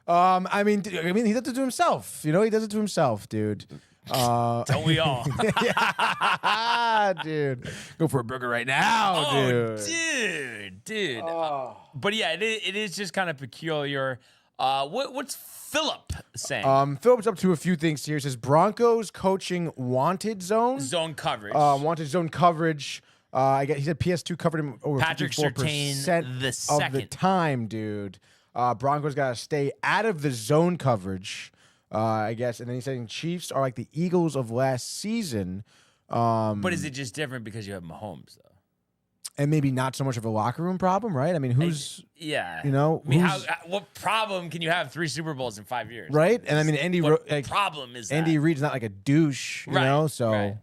S6: I mean, he does it to himself. He does it to himself, dude.
S5: Don't we all?
S6: Yeah, dude. Go for a burger right now,
S5: dude. Oh. But yeah, it is just kind of peculiar. What's Philip saying?
S6: Philip's up to a few things here. He says Broncos coaching wanted zone
S5: coverage.
S6: Wanted zone coverage. I guess he said PS2 covered him over
S5: Patrick
S6: 54%
S5: the second
S6: of the time, dude. Broncos got to stay out of the zone coverage. I guess, and then he's saying Chiefs are like the Eagles of last season.
S5: But is it just different because you have Mahomes, though?
S6: and maybe not so much of a locker room problem, right? I mean, who's
S5: yeah,
S6: you know,
S5: I mean,
S6: who's,
S5: what problem can you have 3 Super Bowls in 5 years?
S6: right? And I mean, Andy,
S5: What
S6: like,
S5: problem is
S6: Andy
S5: that?
S6: Reid's not like a douche, you
S5: Right,
S6: know. So
S5: right.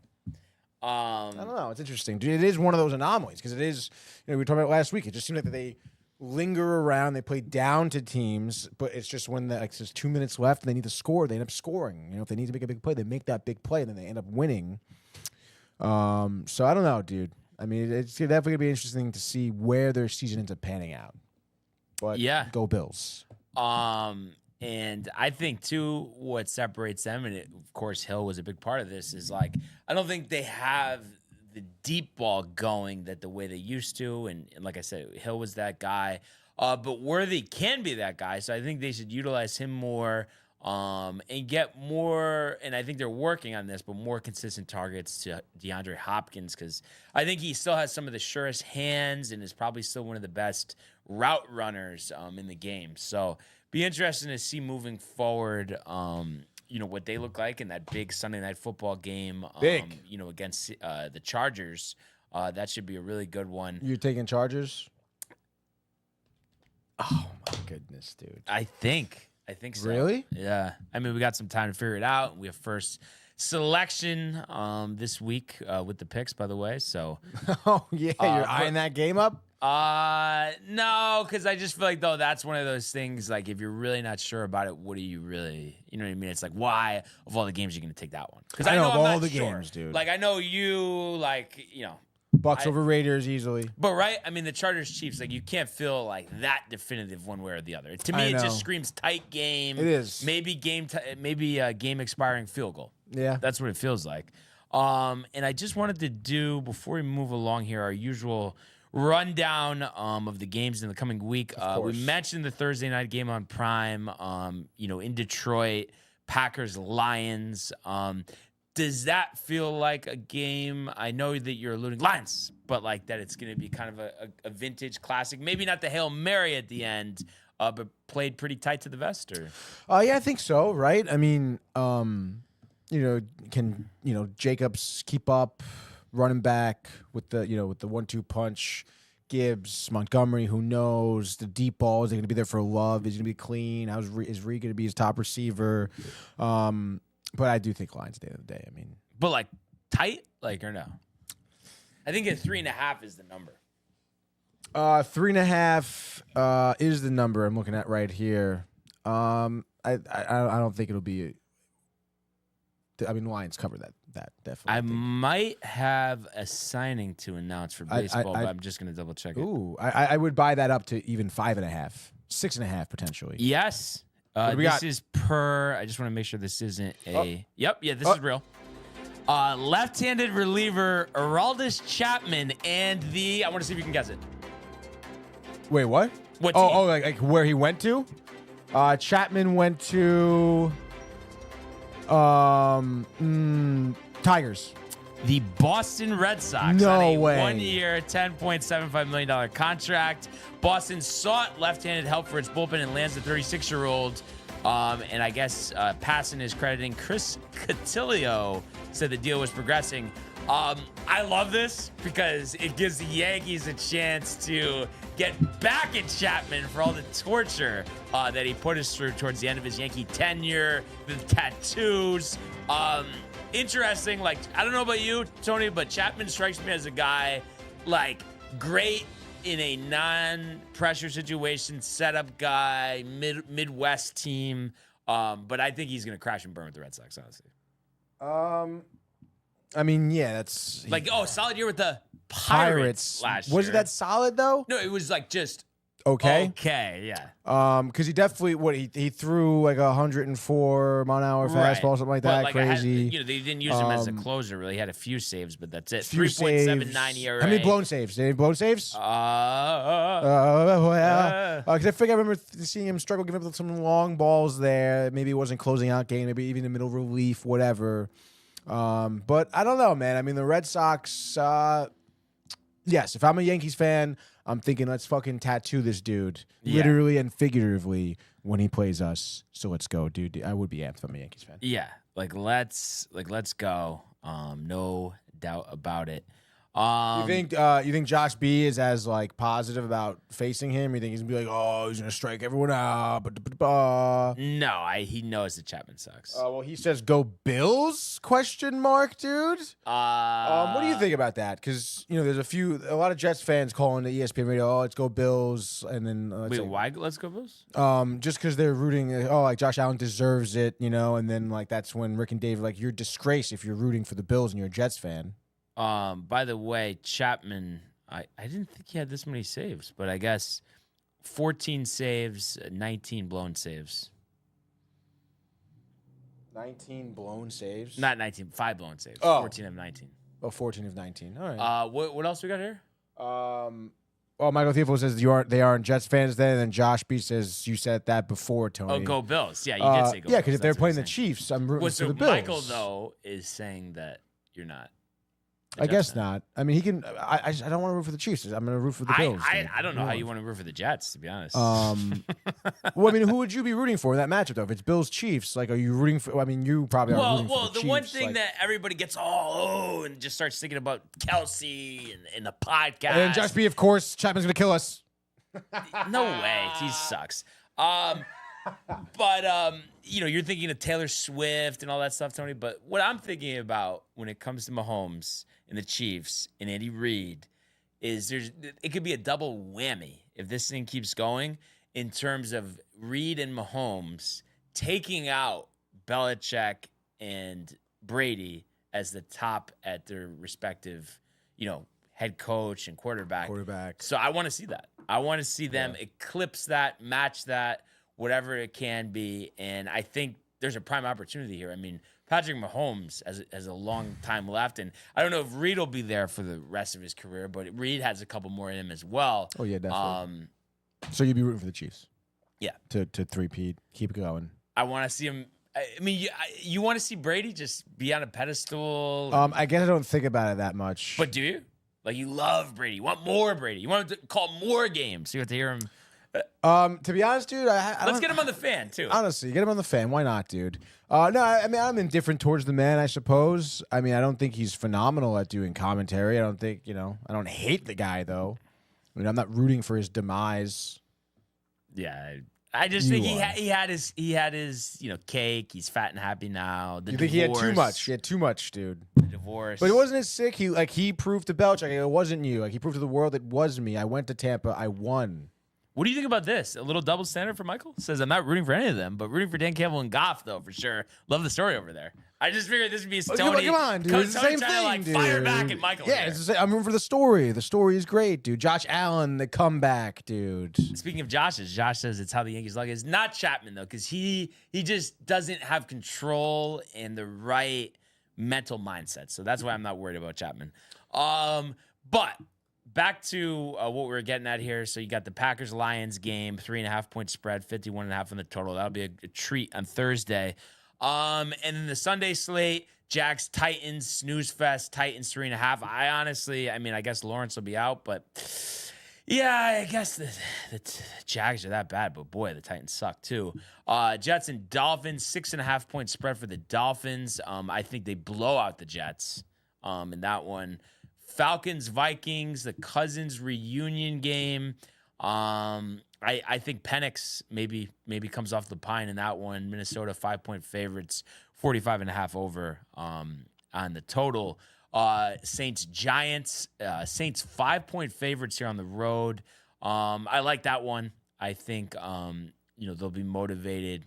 S6: I don't know. It's interesting. Dude, it is one of those anomalies because it is. You know, we were talking about it last week. It just seems like they linger around. They play down to teams, but it's just when there's 2 minutes left and they need to score, they end up scoring. You know, if they need to make a big play, they make that big play, and then they end up winning. So I don't know, dude. I mean, it's definitely gonna be interesting to see where their season ends up panning out. But
S5: Yeah.
S6: go Bills.
S5: And I think too, what separates them, and of course Hill was a big part of this, is like I don't think they have the deep ball going that the way they used to, and like I said, Hill was that guy, but Worthy can be that guy, so I think they should utilize him more, and get more. And I think they're working on this, but more consistent targets to DeAndre Hopkins, because I think he still has some of the surest hands and is probably still one of the best route runners in the game. So be interesting to see moving forward, you know, what they look like in that big Sunday Night Football game,
S6: Big.
S5: you know, against the Chargers. That should be a really good one.
S6: You're taking Chargers? Oh my goodness, dude.
S5: I think so.
S6: Really?
S5: Yeah. I mean, we got some time to figure it out. We have first selection this week with the picks, by the way. So
S6: Oh yeah, you're eyeing that game up?
S5: no, because I just feel like though that's one of those things, like if you're really not sure about it, what do you really, you know what I mean? It's like, why of all the games you're gonna take that one? Because
S6: I know,
S5: I'm
S6: of all
S5: not
S6: the
S5: sure.
S6: games, dude.
S5: Like I know you, like, you know.
S6: Bucks over Raiders easily.
S5: But right, I mean the Chargers Chiefs, like you can't feel like that definitive one way or the other. To me,
S6: I
S5: it
S6: know.
S5: just screams tight game.
S6: It is.
S5: Maybe game expiring field goal.
S6: Yeah.
S5: That's what it feels like. And I just wanted to do, before we move along here, our usual rundown of the games in the coming week. We mentioned the Thursday night game on Prime, you know, in Detroit, Packers Lions. Does that feel like a game? I know that you're alluding Lions, but like that it's going to be kind of a vintage classic. Maybe not the Hail Mary at the end, but played pretty tight to the vest. Or
S6: Yeah, I think so. Right? I mean, you know, can Jacobs keep up running back with the 1-2 punch? Gibbs, Montgomery, who knows? The deep ball, is he going to be there for Love? Is he going to be clean? Is Reed going to be his top receiver? But I do think Lions at the end of the day. I mean,
S5: but like tight, like, or no? I think at 3.5 is the number.
S6: 3.5 is the number I'm looking at right here. I don't think it'll be. I mean, Lions cover that definitely.
S5: I might have a signing to announce for baseball, but I'm just going to double check it.
S6: Ooh, I would buy that up to even 5.5, 6.5 potentially.
S5: Yes. This is per. I just want to make sure this isn't a. Yep. Yeah, this is real. Left-handed reliever Aroldis Chapman and the. I want to see if you can guess it.
S6: Wait, what?
S5: What team?
S6: Like where he went to? Chapman went to. Tigers.
S5: The Boston Red Sox.
S6: No
S5: on a
S6: way.
S5: 1 year, $10.75 million contract. Boston sought left-handed help for its bullpen and lands the 36-year-old. And I guess Passan is crediting Chris Cotillo, said the deal was progressing. I love this because it gives the Yankees a chance to get back at Chapman for all the torture that he put us through towards the end of his Yankee tenure, the tattoos. Interesting. Like, I don't know about you, Tony, but Chapman strikes me as a guy, like, great in a non-pressure situation, setup guy, Midwest team. But I think he's going to crash and burn with the Red Sox, honestly.
S6: I mean, yeah, that's
S5: Like, solid year with the Pirates last year.
S6: Was it that solid though?
S5: No, it was like just
S6: okay.
S5: Okay, yeah.
S6: Because he definitely he threw like 104-mile-an-hour fastball, something like that.
S5: Like
S6: crazy.
S5: They didn't use him as a closer. Really, he had a few saves, but that's it.
S6: Few
S5: 3.79 ERA.
S6: How many blown saves? Did he have blown saves? Because I think I remember seeing him struggle, giving up some long balls there. Maybe he wasn't closing out game. Maybe even in the middle relief, whatever. But I don't know, man. I mean, the Red Sox. Yes, if I'm a Yankees fan, I'm thinking let's fucking tattoo this dude, literally and figuratively, when he plays us. So let's go, dude. I would be amped if I'm a Yankees fan.
S5: Yeah, let's go. No doubt about it.
S6: You think Josh B is as like positive about facing him? You think he's gonna be like, oh, he's gonna strike everyone out?
S5: No, he knows that Chapman sucks.
S6: Well, he says go Bills? Question mark, dude. What do you think about that? Because there's a lot of Jets fans calling the ESPN radio, oh, let's go Bills, and then
S5: wait, why let's go Bills?
S6: Just because they're rooting, like Josh Allen deserves it, and then like that's when Rick and Dave are like, you're a disgrace if you're rooting for the Bills and you're a Jets fan.
S5: By the way, Chapman, I didn't think he had this many saves, but I guess 14 saves, 19 blown saves.
S6: 19 blown saves?
S5: Not 19, 5 blown saves.
S6: Oh.
S5: 14 of 19.
S6: Oh, 14 of 19. All right.
S5: What else we got here?
S6: Michael Thiefel says they aren't Jets fans then, and then Josh B says you said that before, Tony.
S5: Oh, go Bills. Yeah, you did say go Bills.
S6: Yeah, because if they're
S5: That's what
S6: playing the
S5: I'm saying.
S6: Chiefs, I'm rooting
S5: So
S6: for the Bills.
S5: Michael, though, is saying that you're not.
S6: I guess not. I mean, he can. I don't want to root for the Chiefs. I'm going to root for the Bills.
S5: I don't know how you want to root for the Jets, to be honest.
S6: Well, I mean, who would you be rooting for in that matchup, though? If it's Bills Chiefs, like, are you rooting for? I mean, you probably are rooting for the Chiefs.
S5: One thing that everybody gets all and just starts thinking about Kelsey and the podcast.
S6: And then Josh B, of course, Chapman's going to kill us.
S5: No way, he sucks. But you're thinking of Taylor Swift and all that stuff, Tony. But what I'm thinking about when it comes to Mahomes and the Chiefs and Andy Reid is it could be a double whammy if this thing keeps going in terms of Reid and Mahomes taking out Belichick and Brady as the top at their respective, head coach and quarterback. So I want to see that. I want to see them eclipse that, match that, whatever it can be. And I think there's a prime opportunity here. I mean, Patrick Mahomes has a long time left. And I don't know if Reid will be there for the rest of his career, but Reid has a couple more in him as well.
S6: Oh, yeah, definitely. So you'd be rooting for the Chiefs?
S5: Yeah.
S6: To three-peat. Keep it going.
S5: I want to see him. I mean, you want to see Brady just be on a pedestal?
S6: I guess I don't think about it that much.
S5: But do you? Like, you love Brady. You want more Brady. You want him to call more games. You have to hear him.
S6: To be honest, dude,
S5: let's get him on the fan too.
S6: Honestly, get him on the fan. Why not, dude? No, I mean, I'm indifferent towards the man, I suppose. I mean, I don't think he's phenomenal at doing commentary. I don't think, I don't hate the guy though. I mean, I'm not rooting for his demise.
S5: Yeah, I just think he had his cake. He's fat and happy now.
S6: You think he had too much? He had too much, dude.
S5: The divorce.
S6: But it wasn't as sick. He proved to Belichick it wasn't you. Like, he proved to the world it was me. I went to Tampa. I won.
S5: What do you think about this? A little double standard for Michael? Says, I'm not rooting for any of them, but rooting for Dan Campbell and Goff, though, for sure. Love the story over there. I just figured this would be Tony.
S6: Come on, dude. It's the same thing, dude.
S5: Fire back at Michael.
S6: Yeah, I'm rooting for the story. The story is great, dude. Josh Allen, the comeback, dude.
S5: Speaking of Josh's, Josh says it's how the Yankees luck is. Not Chapman, though, because he just doesn't have control and the right mental mindset. So that's why I'm not worried about Chapman. But back to what we were getting at here. So you got the Packers-Lions game, 3.5-point spread, 51.5 on the total. That'll be a treat on Thursday. And then the Sunday slate, Jags, Titans, snooze fest, Titans 3.5. I guess Lawrence will be out, but yeah, I guess the Jags are that bad, but boy, the Titans suck too. Jets and Dolphins, 6.5-point spread for the Dolphins. I think they blow out the Jets in that one. Falcons, Vikings, the Cousins reunion game. I think Penix maybe comes off the pine in that one. Minnesota 5-point favorites, 45.5 over on the total. Saints, Giants. Saints 5-point favorites here on the road. I like that one. I think they'll be motivated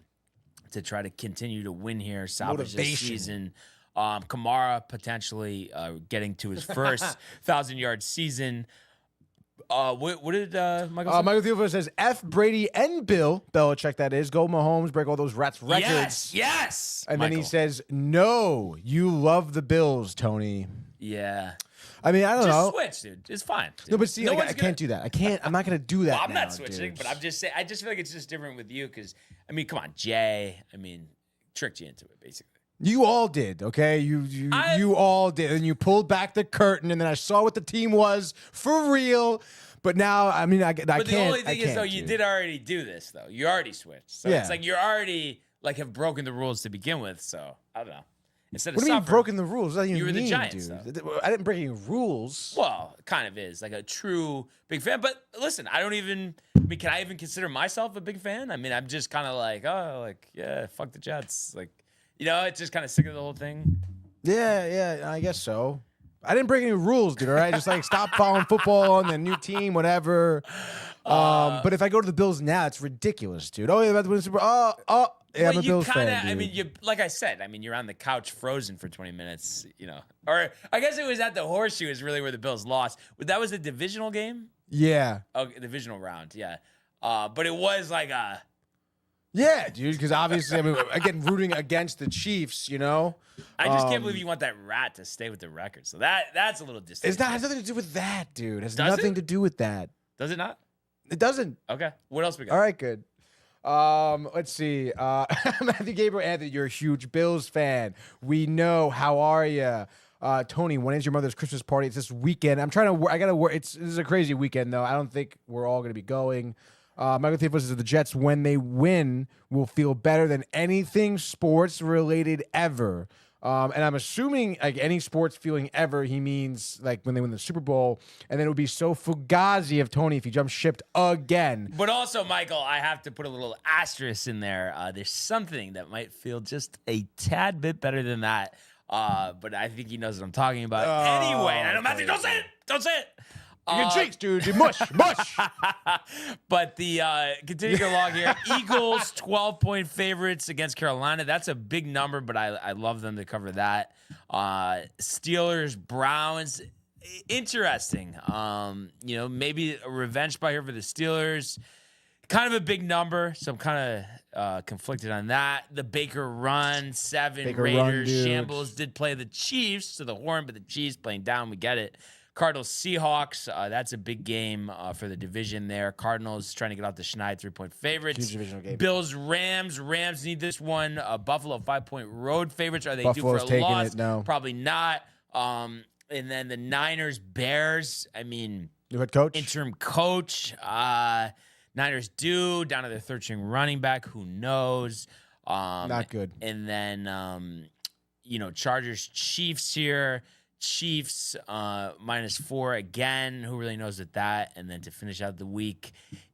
S5: to try to continue to win here, salvage this season. Kamara potentially getting to his first 1,000-yard season. What did Michael say?
S6: Michael Thielford says, F Brady and Bill Belichick, that is. Go Mahomes, break all those rats' records.
S5: Yes.
S6: And
S5: Michael.
S6: then he says, no, you love the Bills, Tony.
S5: Yeah.
S6: I mean, I don't know.
S5: Just switch, dude. It's fine. Dude.
S6: No, but see, I can't do that. I'm not going to do that.
S5: Well, I'm
S6: now,
S5: not switching,
S6: dude.
S5: but I'm just saying, I just feel like it's just different with you because, come on, Jay, tricked you into it, basically.
S6: You all did, okay? You all did. And you pulled back the curtain, and then I saw what the team was for real. But now, I can't.
S5: But the only thing is, though, you did already do this, though. You already switched. So it's like you already have broken the rules to begin with. So, I don't know. instead
S6: What
S5: of
S6: do you mean
S5: suffering.
S6: broken the rules? What do
S5: You were the
S6: mean,
S5: Giants,
S6: dude? I didn't break any rules.
S5: Well, it kind of is like a true big fan. But listen, can I even consider myself a big fan? I mean, I'm just kind of like, oh, like, yeah, fuck the Jets. Like, it's just kind of sick of the whole thing.
S6: Yeah, I guess so. I didn't break any rules, dude. All right, just like stop following football on the new team, whatever. But if I go to the Bills now, it's ridiculous, dude. Oh, yeah, about to win the Super Bowl. Yeah, I'm a Bills fan, dude.
S5: I mean, like I said, you're on the couch frozen for 20 minutes, Or I guess it was at the Horseshoe is really where the Bills lost. That was a divisional game?
S6: Yeah.
S5: Oh, divisional round, yeah. But it was like a...
S6: Yeah, dude, because obviously, again, rooting against the Chiefs,
S5: I just can't believe you want that rat to stay with the record. So that's a little distant.
S6: It has nothing to do with that, dude. It has
S5: Does
S6: nothing
S5: it?
S6: to do with that.
S5: Does it not?
S6: It doesn't.
S5: Okay. What else we got?
S6: All right, good. Let's see. Matthew Gabriel Anthony, you're a huge Bills fan. We know. How are you? Tony, when is your mother's Christmas party? It's this weekend. I'm trying to work. I gotta work. This is a crazy weekend, though. I don't think we're all gonna be going. Michael Theophilus says the Jets, when they win, will feel better than anything sports related ever. And I'm assuming like any sports feeling ever, he means like when they win the Super Bowl. And then it would be so fugazi of Tony if he jumped shipped again.
S5: But also, Michael, I have to put a little asterisk in there. There's something that might feel just a tad bit better than that. But I think he knows what I'm talking about. Anyway, I know, Matthew, don't say it. Don't say it.
S6: You get jinxed, dude. Mush.
S5: But continuing along here, Eagles 12-point favorites against Carolina. That's a big number, but I love them to cover that. Steelers, Browns, interesting. Maybe a revenge spot here for the Steelers. Kind of a big number, so I'm kind of conflicted on that. The Baker run, 7
S6: Baker
S5: Raiders,
S6: run,
S5: shambles did play the Chiefs to the horn, but the Chiefs playing down, we get it. Cardinals, Seahawks, that's a big game for the division there. Cardinals trying to get out the Schneid 3-point favorites.
S6: Huge divisional game.
S5: Bills, Rams. Rams need this one. Buffalo, 5-point road favorites. Are they
S6: Buffalo's
S5: due for a
S6: taking
S5: loss?
S6: it, no.
S5: Probably not. And then the Niners, Bears.
S6: New head coach?
S5: Interim coach. Niners due down to their third-string running back. Who knows?
S6: Not good.
S5: And then, Chargers, Chiefs here. Chiefs -4 again. Who really knows with that? And then to finish out the week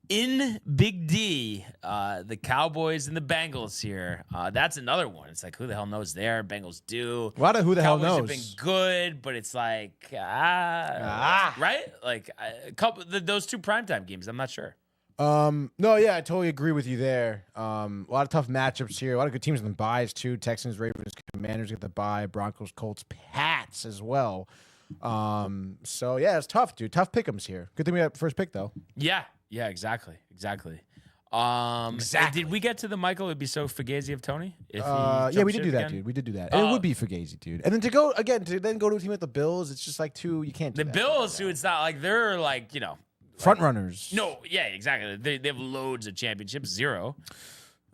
S5: in Big D, the Cowboys and the Bengals here. That's another one. It's like, who the hell knows there? Bengals do.
S6: A lot of who the hell knows.
S5: Cowboys have been good, but it's like, right? Like a couple those 2 primetime games. I'm not sure.
S6: No, yeah, I totally agree with you there. A lot of tough matchups here. A lot of good teams in the buys too. Texans, Ravens, Commanders get the bye. Broncos, Colts, Pats as well. So yeah, it's tough, dude. Tough pick'ems here. Good thing we got first pick though.
S5: Yeah, exactly. Did we get to the Michael? It'd be so fugazi of Tony.
S6: Yeah, we did do that, dude. We did do that. And it would be fugazi, dude. And then to go to a team like the Bills, it's just like you can't do
S5: The
S6: that.
S5: Bills, who it's not like they're like
S6: front runners.
S5: No, yeah, exactly. They have loads of championships, 0.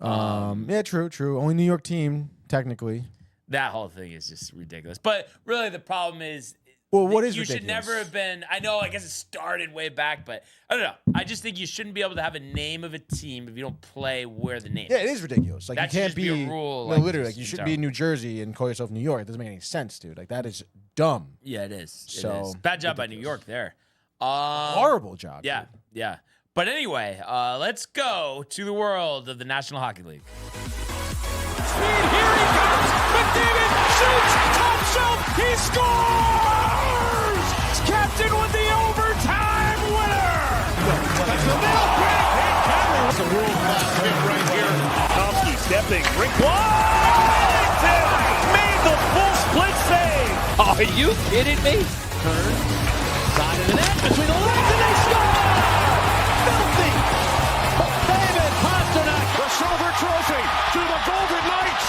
S6: Yeah, true. Only New York team, technically.
S5: That whole thing is just ridiculous. But really, the problem is,
S6: well, what is
S5: you
S6: ridiculous?
S5: should never have been. I know. I guess it started way back, but I don't know. I just think you shouldn't be able to have a name of a team if you don't play where the name.
S6: Yeah, it is ridiculous. Like
S5: that
S6: you can't
S5: be a rule.
S6: No, literally, like you shouldn't be in New Jersey and call yourself New York. It doesn't make any sense, dude. Like that is dumb.
S5: Yeah, it is.
S6: So
S5: it is. Bad job by New York there.
S6: Horrible job.
S5: Yeah,
S6: dude.
S5: yeah. But anyway, let's go to the world of the National Hockey League.
S8: Speed, here he comes! McDavid shoots! Top shelf! He scores! Captain with the overtime winner! That's the middle quick! That's a world-class hit right here. Tomsky stepping, rink Washington made the full split save!
S2: Are you kidding me?
S8: Turn, side of the net, between the legs, and they score! Filthy! David Pasternak, the silver trophy to the Golden Knights!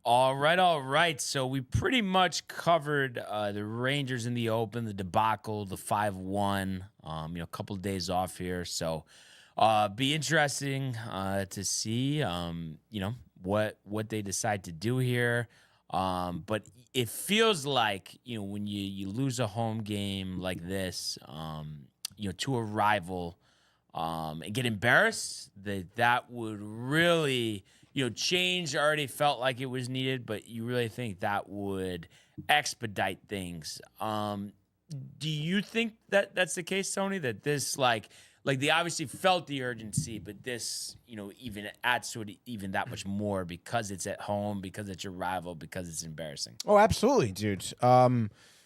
S5: All right. So we pretty much covered the Rangers in the Open, the debacle, the 5-1. A couple of days off here, so be interesting to see, what they decide to do here. But it feels like when you lose a home game like this, to a rival, and get embarrassed, that would really change already felt like it was needed, but you really think that would expedite things. Do you think that that's the case, Tony? That this like they obviously felt the urgency, but this even adds to it even that much more because it's at home, because it's your rival, because it's embarrassing.
S6: Oh, absolutely, dude.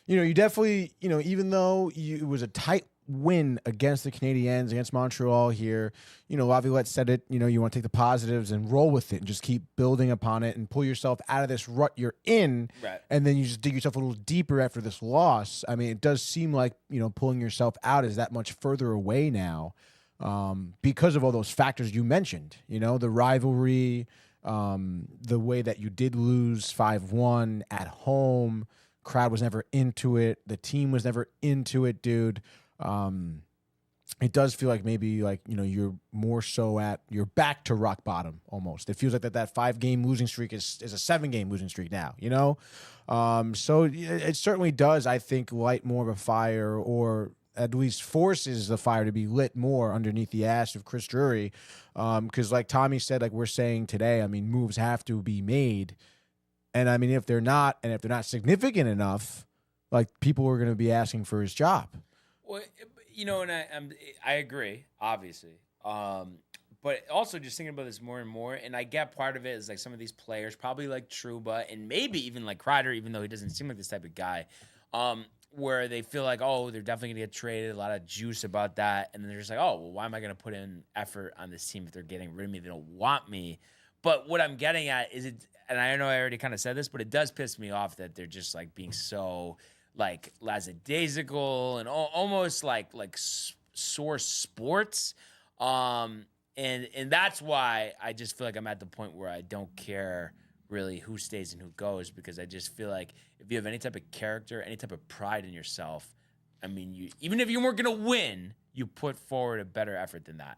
S6: You definitely, even though it was a tight win against the Canadiens, against Montreal here, Laviolette said it, you want to take the positives and roll with it and just keep building upon it and pull yourself out of this rut you're in.
S5: Right.
S6: And then you just dig yourself a little deeper after this loss. I mean, it does seem like, pulling yourself out is that much further away now because of all those factors you mentioned, the rivalry, the way that you did lose 5-1 at home. Crowd was never into it. The team was never into it, dude. It does feel like maybe you're more so you're back to rock bottom almost. It feels like that 5-game losing streak is a 7-game losing streak now, So it certainly does, I think, light more of a fire, or at least forces the fire to be lit more underneath the ass of Chris Drury. Because like Tommy said, like we're saying today, I mean, moves have to be made. And I mean, if they're not significant enough, like people are going to be asking for his job.
S5: Well, and I agree, obviously. But also just thinking about this more and more, and I get part of it is like some of these players, probably like Trouba and maybe even like Kreider, even though he doesn't seem like this type of guy, where they feel like, oh, they're definitely going to get traded, a lot of juice about that. And then they're just like, oh, well, why am I going to put in effort on this team if they're getting rid of me? They don't want me. But what I'm getting at is and I know I already kind of said this, but it does piss me off that they're just like being so like lackadaisical and almost like source sports. And that's why I just feel like I'm at the point where I don't care really who stays and who goes, because I just feel like if you have any type of character, any type of pride in yourself, I mean, even if you weren't going to win, you put forward a better effort than that.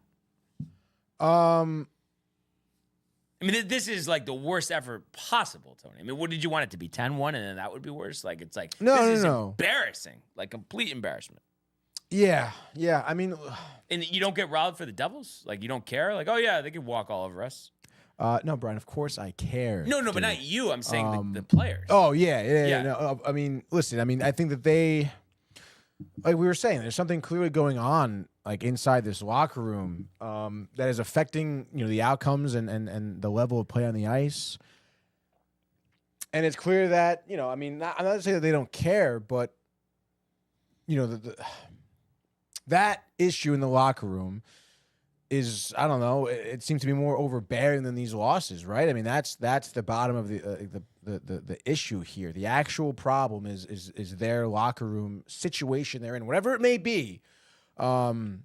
S5: I mean, this is like the worst effort possible, Tony. I mean, what did you want it to be? 10-1 and then that would be worse? Like, it's like, this is embarrassing. Like, complete embarrassment.
S6: Yeah. I mean...
S5: And you don't get riled for the Devils? Like, you don't care? Like, oh, yeah, they could walk all over us.
S6: No, Brian, of course I care.
S5: No,
S6: dude.
S5: but not you. I'm saying the players.
S6: Oh, yeah. No, I mean, listen, I think that they... Like we were saying, there's something clearly going on like inside this locker room that is affecting the outcomes and the level of play on the ice. And it's clear that I mean, I'm not saying that they don't care, but that issue in the locker room is, I don't know, it seems to be more overbearing than these losses, right? I mean, that's the bottom of the issue here. The actual problem is their locker room situation they're in, whatever it may be. And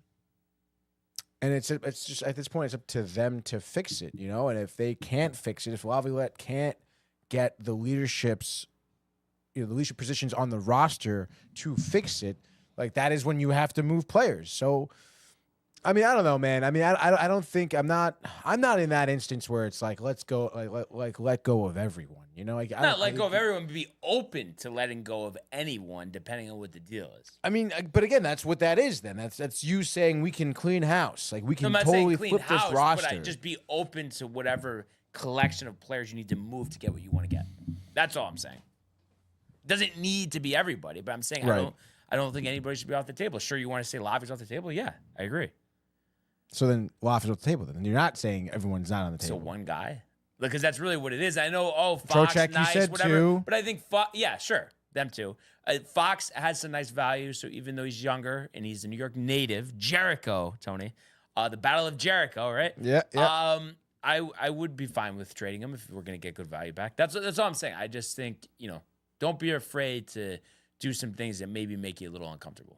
S6: it's just at this point it's up to them to fix it, And if they can't fix it, if Laviolette can't get the leadership positions on the roster to fix it, like that is when you have to move players. So. I mean, I don't know, man. I mean, I don't think I'm not in that instance where it's like let's go, let go of everyone, Like
S5: not let go of everyone, but be open to letting go of anyone, depending on what the deal is.
S6: I mean, but again, that's what that is. Then that's you saying we can clean house, like we can totally flip this roster.
S5: But just be open to whatever collection of players you need to move to get what you want to get. That's all I'm saying. Doesn't need to be everybody, but I'm saying
S6: right.
S5: I don't think anybody should be off the table. Sure, you want to say Lavi's off the table? Yeah, I agree.
S6: So then Loft is off the table. Then you're not saying everyone's not on the table.
S5: So one guy, because that's really what it is. I know. Oh,
S6: Trocheck,
S5: Fox, nice,
S6: you said
S5: whatever.
S6: too.
S5: But I think, yeah, sure, them too. Fox has some nice value. So even though he's younger and he's a New York native, Jericho, Tony, the Battle of Jericho, right?
S6: Yeah.
S5: I would be fine with trading him if we're gonna get good value back. That's all I'm saying. I just think don't be afraid to do some things that maybe make you a little uncomfortable.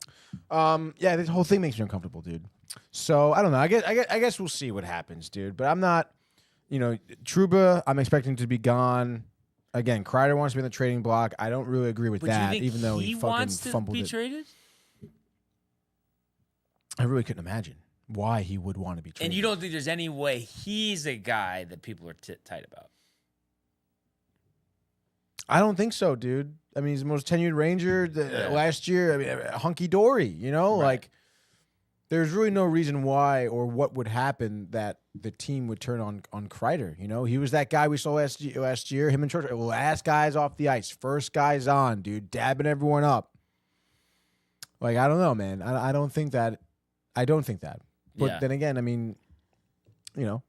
S6: Yeah, this whole thing makes me uncomfortable, dude. So I don't know. I guess we'll see what happens, dude. But I'm not, Trouba, I'm expecting to be gone. Again, Kreider wants to be in the trading block. I don't really agree with that, even though he fucking
S5: wants to
S6: fumbled
S5: be
S6: it.
S5: Traded?
S6: I really couldn't imagine why he would want to be traded.
S5: And you don't think there's any way he's a guy that people are tight about?
S6: I don't think so, dude. I mean, he's the most tenured Ranger last year. I mean, hunky dory,
S5: Right.
S6: like there's really no reason why or what would happen that the team would turn on Kreider. You know, he was that guy we saw last year. Him and Church, last guys off the ice, first guys on, dude, dabbing everyone up. Like, I don't know, man. I don't think that. But then again, I mean, you know,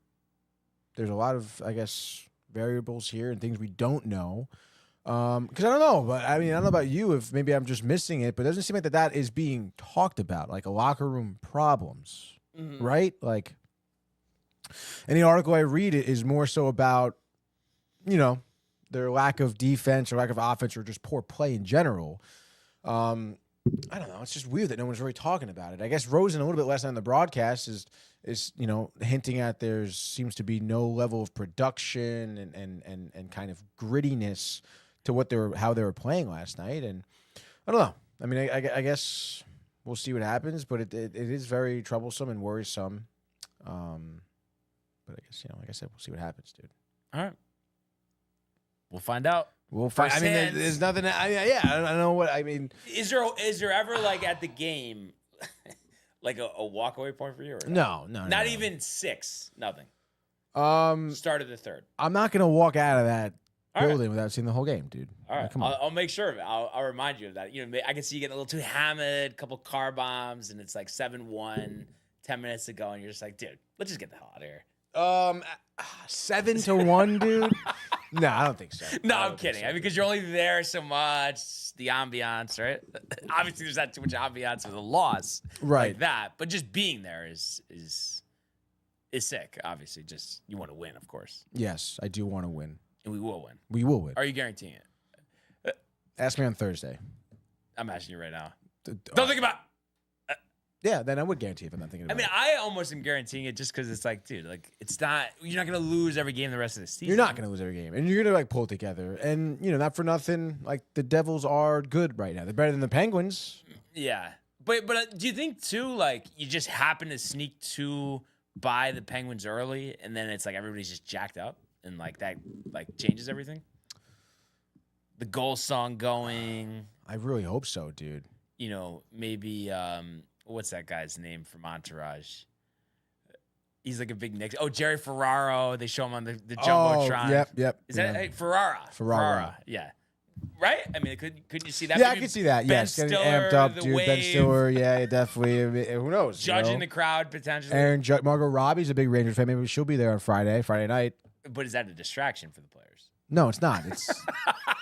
S6: there's a lot of, I guess, variables here and things we don't know. Because I don't know, but I mean, I don't know about you, if maybe I'm just missing it, but it doesn't seem like that is being talked about, like a locker room problems, right? Like, any article I read is more so about, you know, their lack of defense or lack of offense or just poor play in general. I don't know. It's just weird that no one's really talking about it. I guess Rosen a little bit last night on the broadcast is you know, hinting at there seems to be no level of production and kind of grittiness to how they were playing last night. And I don't know. I mean, I guess we'll see what happens, but it is very troublesome and worrisome. But I guess, you know, like I said, we'll see what happens, dude.
S5: All right. We'll find out.
S6: We'll find. I mean, there's nothing. I don't know what I mean.
S5: Is there ever like at the game, like a walkaway point for you? Or
S6: No.
S5: Not even 6. Nothing. Start of the third.
S6: I'm not gonna walk out of that
S5: All
S6: building without seeing the whole game, dude.
S5: All right.
S6: Like, come on.
S5: I'll make sure of it. I'll remind you of that. You know, I can see you getting a little too hammered, couple car bombs, and it's like 7-1, 10 minutes to go, and you're just like, dude, let's just get the hell out of here.
S6: 7-1, dude. No, I don't think so.
S5: No, I'm kidding. So. I mean, because you're only there so much, the ambiance, right? Obviously, there's not too much ambiance with a loss,
S6: right?
S5: Like that, but just being there is sick. Obviously, just you want to win, of course.
S6: Yes, I do want to win,
S5: and we will win.
S6: We will win.
S5: Are you guaranteeing it?
S6: Ask me on Thursday.
S5: I'm asking you right now. Don't think about.
S6: Yeah, then I would guarantee if I'm not thinking about it.
S5: I mean, I almost am guaranteeing it just because it's like, dude, like it's not. You're not gonna lose every game the rest of the season.
S6: You're not gonna lose every game, and you're gonna like pull it together. And you know, not for nothing, like the Devils are good right now. They're better than the Penguins.
S5: Yeah, but do you think too, like you just happen to sneak 2 by the Penguins early, and then it's like everybody's just jacked up, and like that like changes everything? The goal song going.
S6: I really hope so, dude.
S5: You know, maybe. What's that guy's name from Entourage? He's like a big Knicks. Oh, Jerry Ferraro. They show him on the Jumbotron.
S6: Oh, yep.
S5: Is that Ferrara? Yeah. Right? I mean, couldn't you see that?
S6: Yeah,
S5: Maybe
S6: I could see that.
S5: Ben
S6: Yes, getting
S5: Stiller,
S6: amped up,
S5: the
S6: dude.
S5: Wave,
S6: Ben Stiller, yeah, definitely. I mean, who knows?
S5: Judging the crowd, potentially.
S6: Margot Robbie's a big Rangers fan. Maybe she'll be there on Friday night.
S5: But is that a distraction for the players?
S6: No, it's not. It's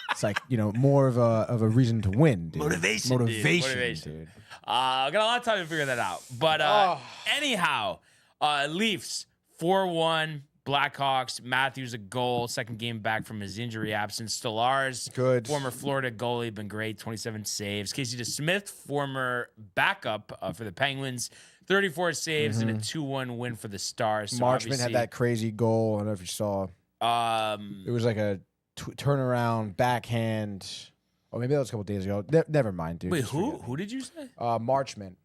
S6: it's like, you know, more of a reason to win, dude.
S5: Motivation,
S6: dude.
S5: I got a lot of time to figure that out. But anyhow, Leafs 4-1, Blackhawks. Matthews a goal, second game back from his injury absence. Stolarz,
S6: good.
S5: Former Florida goalie, been great, 27 saves. Casey DeSmith, former backup for the Penguins, 34 saves and a 2-1 win for the Stars. So
S6: Marchment had that crazy goal. I don't know if you saw. It was like a turnaround backhand. Oh, maybe that was a couple days ago. Never mind, dude.
S5: Wait, who did you say?
S6: Marchment.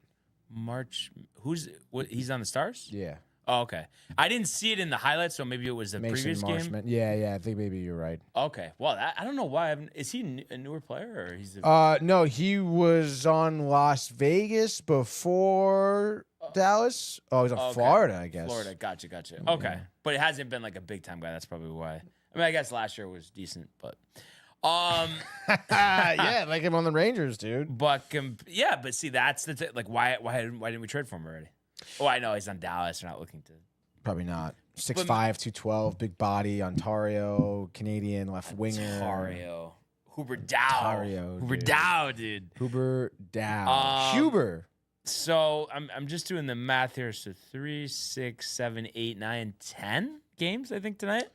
S5: He's on the Stars?
S6: Yeah.
S5: Oh, okay. I didn't see it in the highlights, so maybe it was the previous
S6: Marchment.
S5: game.
S6: Yeah. I think maybe you're right.
S5: Okay. Well, I don't know why. Is he a newer player or he's?
S6: No, he was on Las Vegas before Dallas. Oh, he's on Florida, I guess.
S5: Florida. Gotcha. Okay, yeah. But it hasn't been like a big time guy. That's probably why. I mean, I guess last year was decent, but.
S6: Yeah, like him on the Rangers, dude.
S5: But see, that's the like why didn't we trade for him already? Oh, I know he's on Dallas. We're not looking to.
S6: Probably not. 6'5", 212, big body, Ontario, Canadian left winger.
S5: Ontario. Huber Dow, dude.
S6: Huber Dow. Huber.
S5: So I'm just doing the math here. So 3, 6, 7, 8, 9, 10 games, I think, tonight.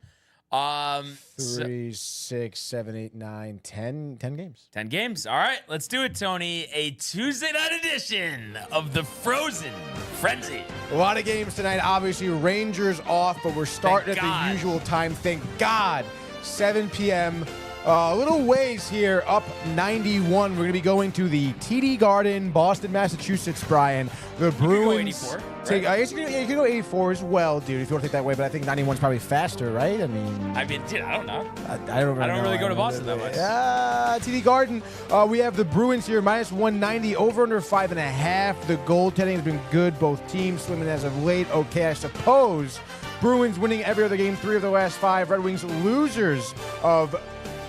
S6: 3, 6, 7, 8, 9, 10 games.
S5: 10 games. All right, let's do it, Tony. A Tuesday night edition of the Frozen Frenzy.
S6: A lot of games tonight. Obviously, Rangers off, but we're starting at the usual time. Thank God. 7 p.m. A little ways here, up 91. We're going to be going to the TD Garden, Boston, Massachusetts, Brian. The Bruins.
S5: You could go 84, right?
S6: I guess you can go 84 as well, dude, if you want to take that way. But I think 91's probably faster, right? I mean,
S5: dude, I don't know.
S6: I don't
S5: really go to Boston that much.
S6: TD Garden. We have the Bruins here, minus 190, over under 5.5. The goaltending has been good. Both teams swimming as of late. Okay, I suppose. Bruins winning every other game, 3 of their last 5. Red Wings losers of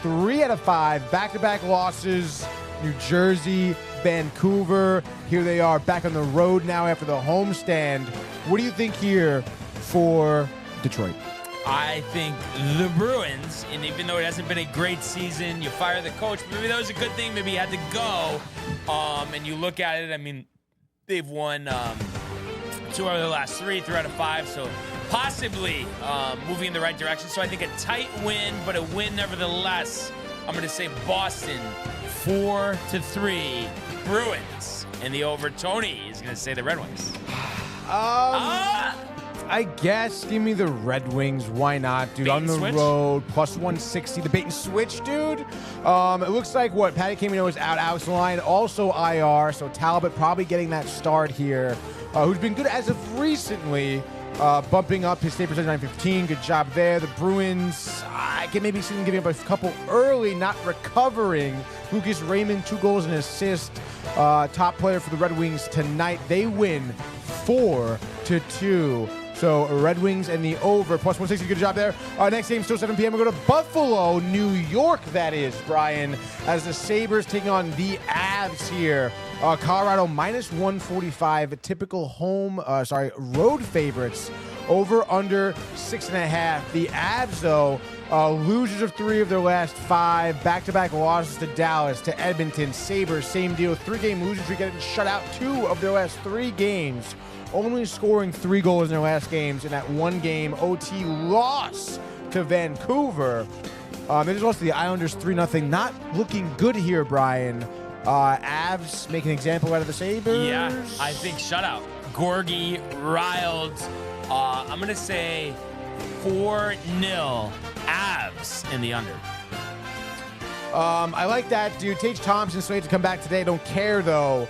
S6: 3 out of 5, back-to-back losses. New Jersey, Vancouver. Here they are back on the road now after the homestand. What do you think here for Detroit?
S5: I think the Bruins, and even though it hasn't been a great season, you fire the coach. Maybe that was a good thing. Maybe he had to go. And you look at it, I mean, they've won 2 out of the last 3 out of 5. So possibly moving in the right direction. So I think a tight win, but a win nevertheless. I'm going to say Boston 4-3 Bruins. And the over. Tony is going to say the Red Wings.
S6: I guess give me the Red Wings. Why not, dude? On the road, plus 160. The bait and switch, dude. It looks like Patty Camino is out. Alex Line also IR. So Talbot probably getting that start here. Who's been good as of recently. Bumping up his save percentage 915. Good job there. The Bruins, I can maybe see them giving up a couple early, not recovering. Lucas Raymond, 2 goals and an assist. Top player for the Red Wings tonight. They win 4-2. So Red Wings and the over, plus 160. Good job there. Next game, still 7 p.m. We go to Buffalo, New York, that is, Brian, as the Sabres taking on the Avs here. Colorado, minus 145. Typical road favorites. Over, under 6.5. The Avs, though, losers of 3 of their last 5. Back-to-back losses to Dallas, to Edmonton. Sabres, same deal. 3-game losing streak, getting shut out 2 of their last 3 games. Only scoring 3 goals in their last games in that 1-game OT loss to Vancouver. They just lost to the Islanders 3-0. Not looking good here, Brian. Avs make an example out of the Sabres.
S5: Yeah, I think shutout. Gorgie, riled. I'm going to say 4-0 Avs in the under.
S6: I like that, dude. Tage Thompson slated to come back today. Don't care, though.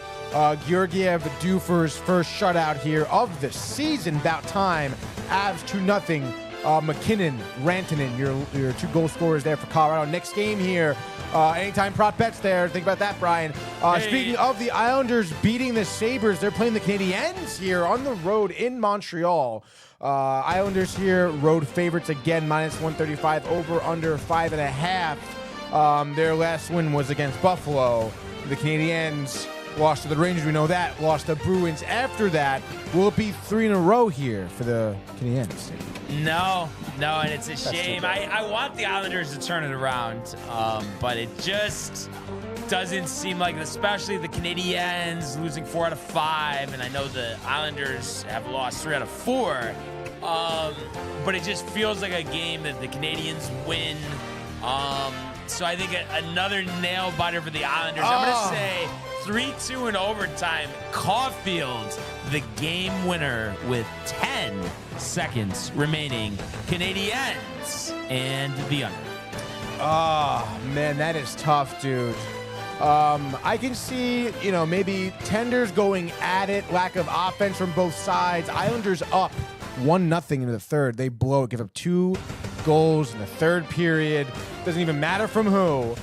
S6: Georgiev due for his first shutout here of the season. About time. Avs 2-0. McKinnon, Rantanen, your 2 goal scorers there for Colorado. Next game here. Anytime prop bets there. Think about that, Brian. Speaking of the Islanders beating the Sabres, they're playing the Canadiens here on the road in Montreal. Islanders here, road favorites again, minus 135, over under 5.5. Their last win was against Buffalo. The Canadiens lost to the Rangers, we know that. Lost to Bruins after that. Will it be 3 in a row here for the Canadiens?
S5: No, and it's a shame. I want the Islanders to turn it around, but it just doesn't seem like, especially the Canadiens losing 4 out of 5, and I know the Islanders have lost 3 out of 4, but it just feels like a game that the Canadiens win. So I think another nail biter for the Islanders. I'm going to say 3-2 in overtime. Caulfield, the game winner with 10 seconds remaining. Canadiens and the under.
S6: Oh, man, that is tough, dude. I can see, maybe Tenders going at it, lack of offense from both sides. Islanders up 1-0 into the third. They blow it, give up 2 goals in the third period. Doesn't even matter from who.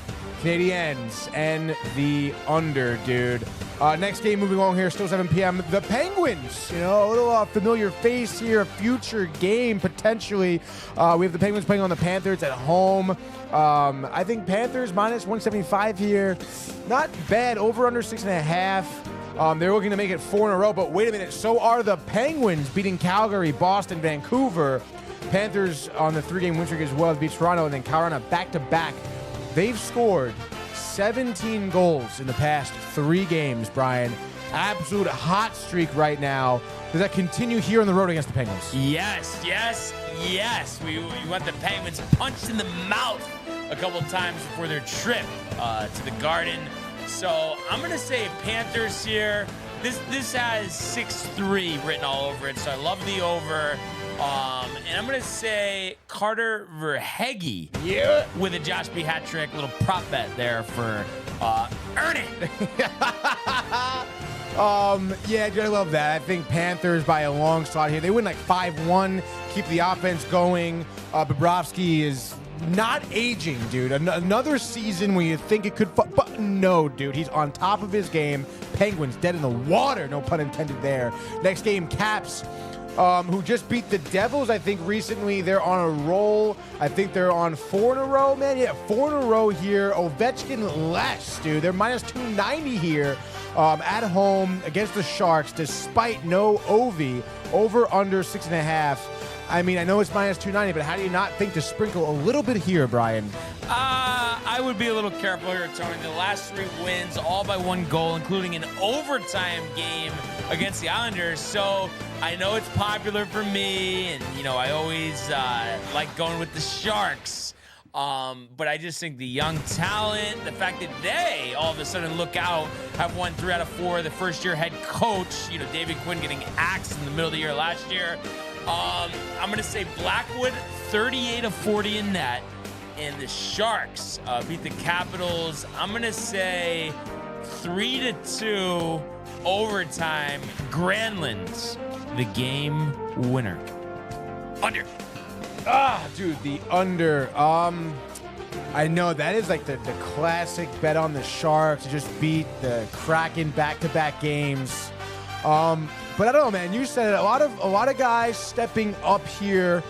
S6: Canadiens and the under, dude. Next game moving along here, still 7 p.m. The Penguins, a little familiar face here, a future game potentially. We have the Penguins playing on the Panthers at home. I think Panthers minus 175 here. Not bad, over under 6.5. They're looking to make it 4 in a row, but wait a minute. So are the Penguins, beating Calgary, Boston, Vancouver. Panthers on the 3-game win streak as well as beat Toronto, and then Carolina back-to-back. They've scored 17 goals in the past 3 games, Brian. Absolute hot streak right now. Does that continue here on the road against the Penguins?
S5: Yes. We want the Penguins punched in the mouth a couple times before their trip to the Garden. So I'm going to say Panthers here. This has 6-3 written all over it, so I love the over. And I'm going to say Carter Verhege with a Josh B hat trick. Little prop bet there for Ernie.
S6: Yeah, dude, I love that. I think Panthers by a long shot here. They win like 5-1, keep the offense going. Bobrovsky is not aging, dude. Another season when you think it could, but no, dude. He's on top of his game. Penguins dead in the water, no pun intended there. Next game, Caps, who just beat the Devils, I think, recently. They're on a roll. I think they're on 4 in a row, man. Yeah, 4 in a row here. Ovechkin less, dude. They're minus 290 here at home against the Sharks, despite no Ovi. Over under 6.5. I mean, I know it's minus 290, but how do you not think to sprinkle a little bit here, Brian?
S5: I would be a little careful here, Tony. The last 3 wins, all by 1 goal, including an overtime game against the Islanders. So I know it's popular for me, and, you know, I always like going with the Sharks. But I just think the young talent, the fact that they all of a sudden look out, have won 3 out of 4. The first-year head coach, you know, David Quinn getting axed in the middle of the year last year. I'm going to say Blackwood, 38 of 40 in net. And the Sharks beat the Capitals. I'm going to say 3-2 overtime. Granlund, the game winner. Under.
S6: Dude, the under. I know that is like the classic bet on the Sharks to just beat the Kraken back-to-back games. But I don't know, man. You said it. A lot of guys stepping up here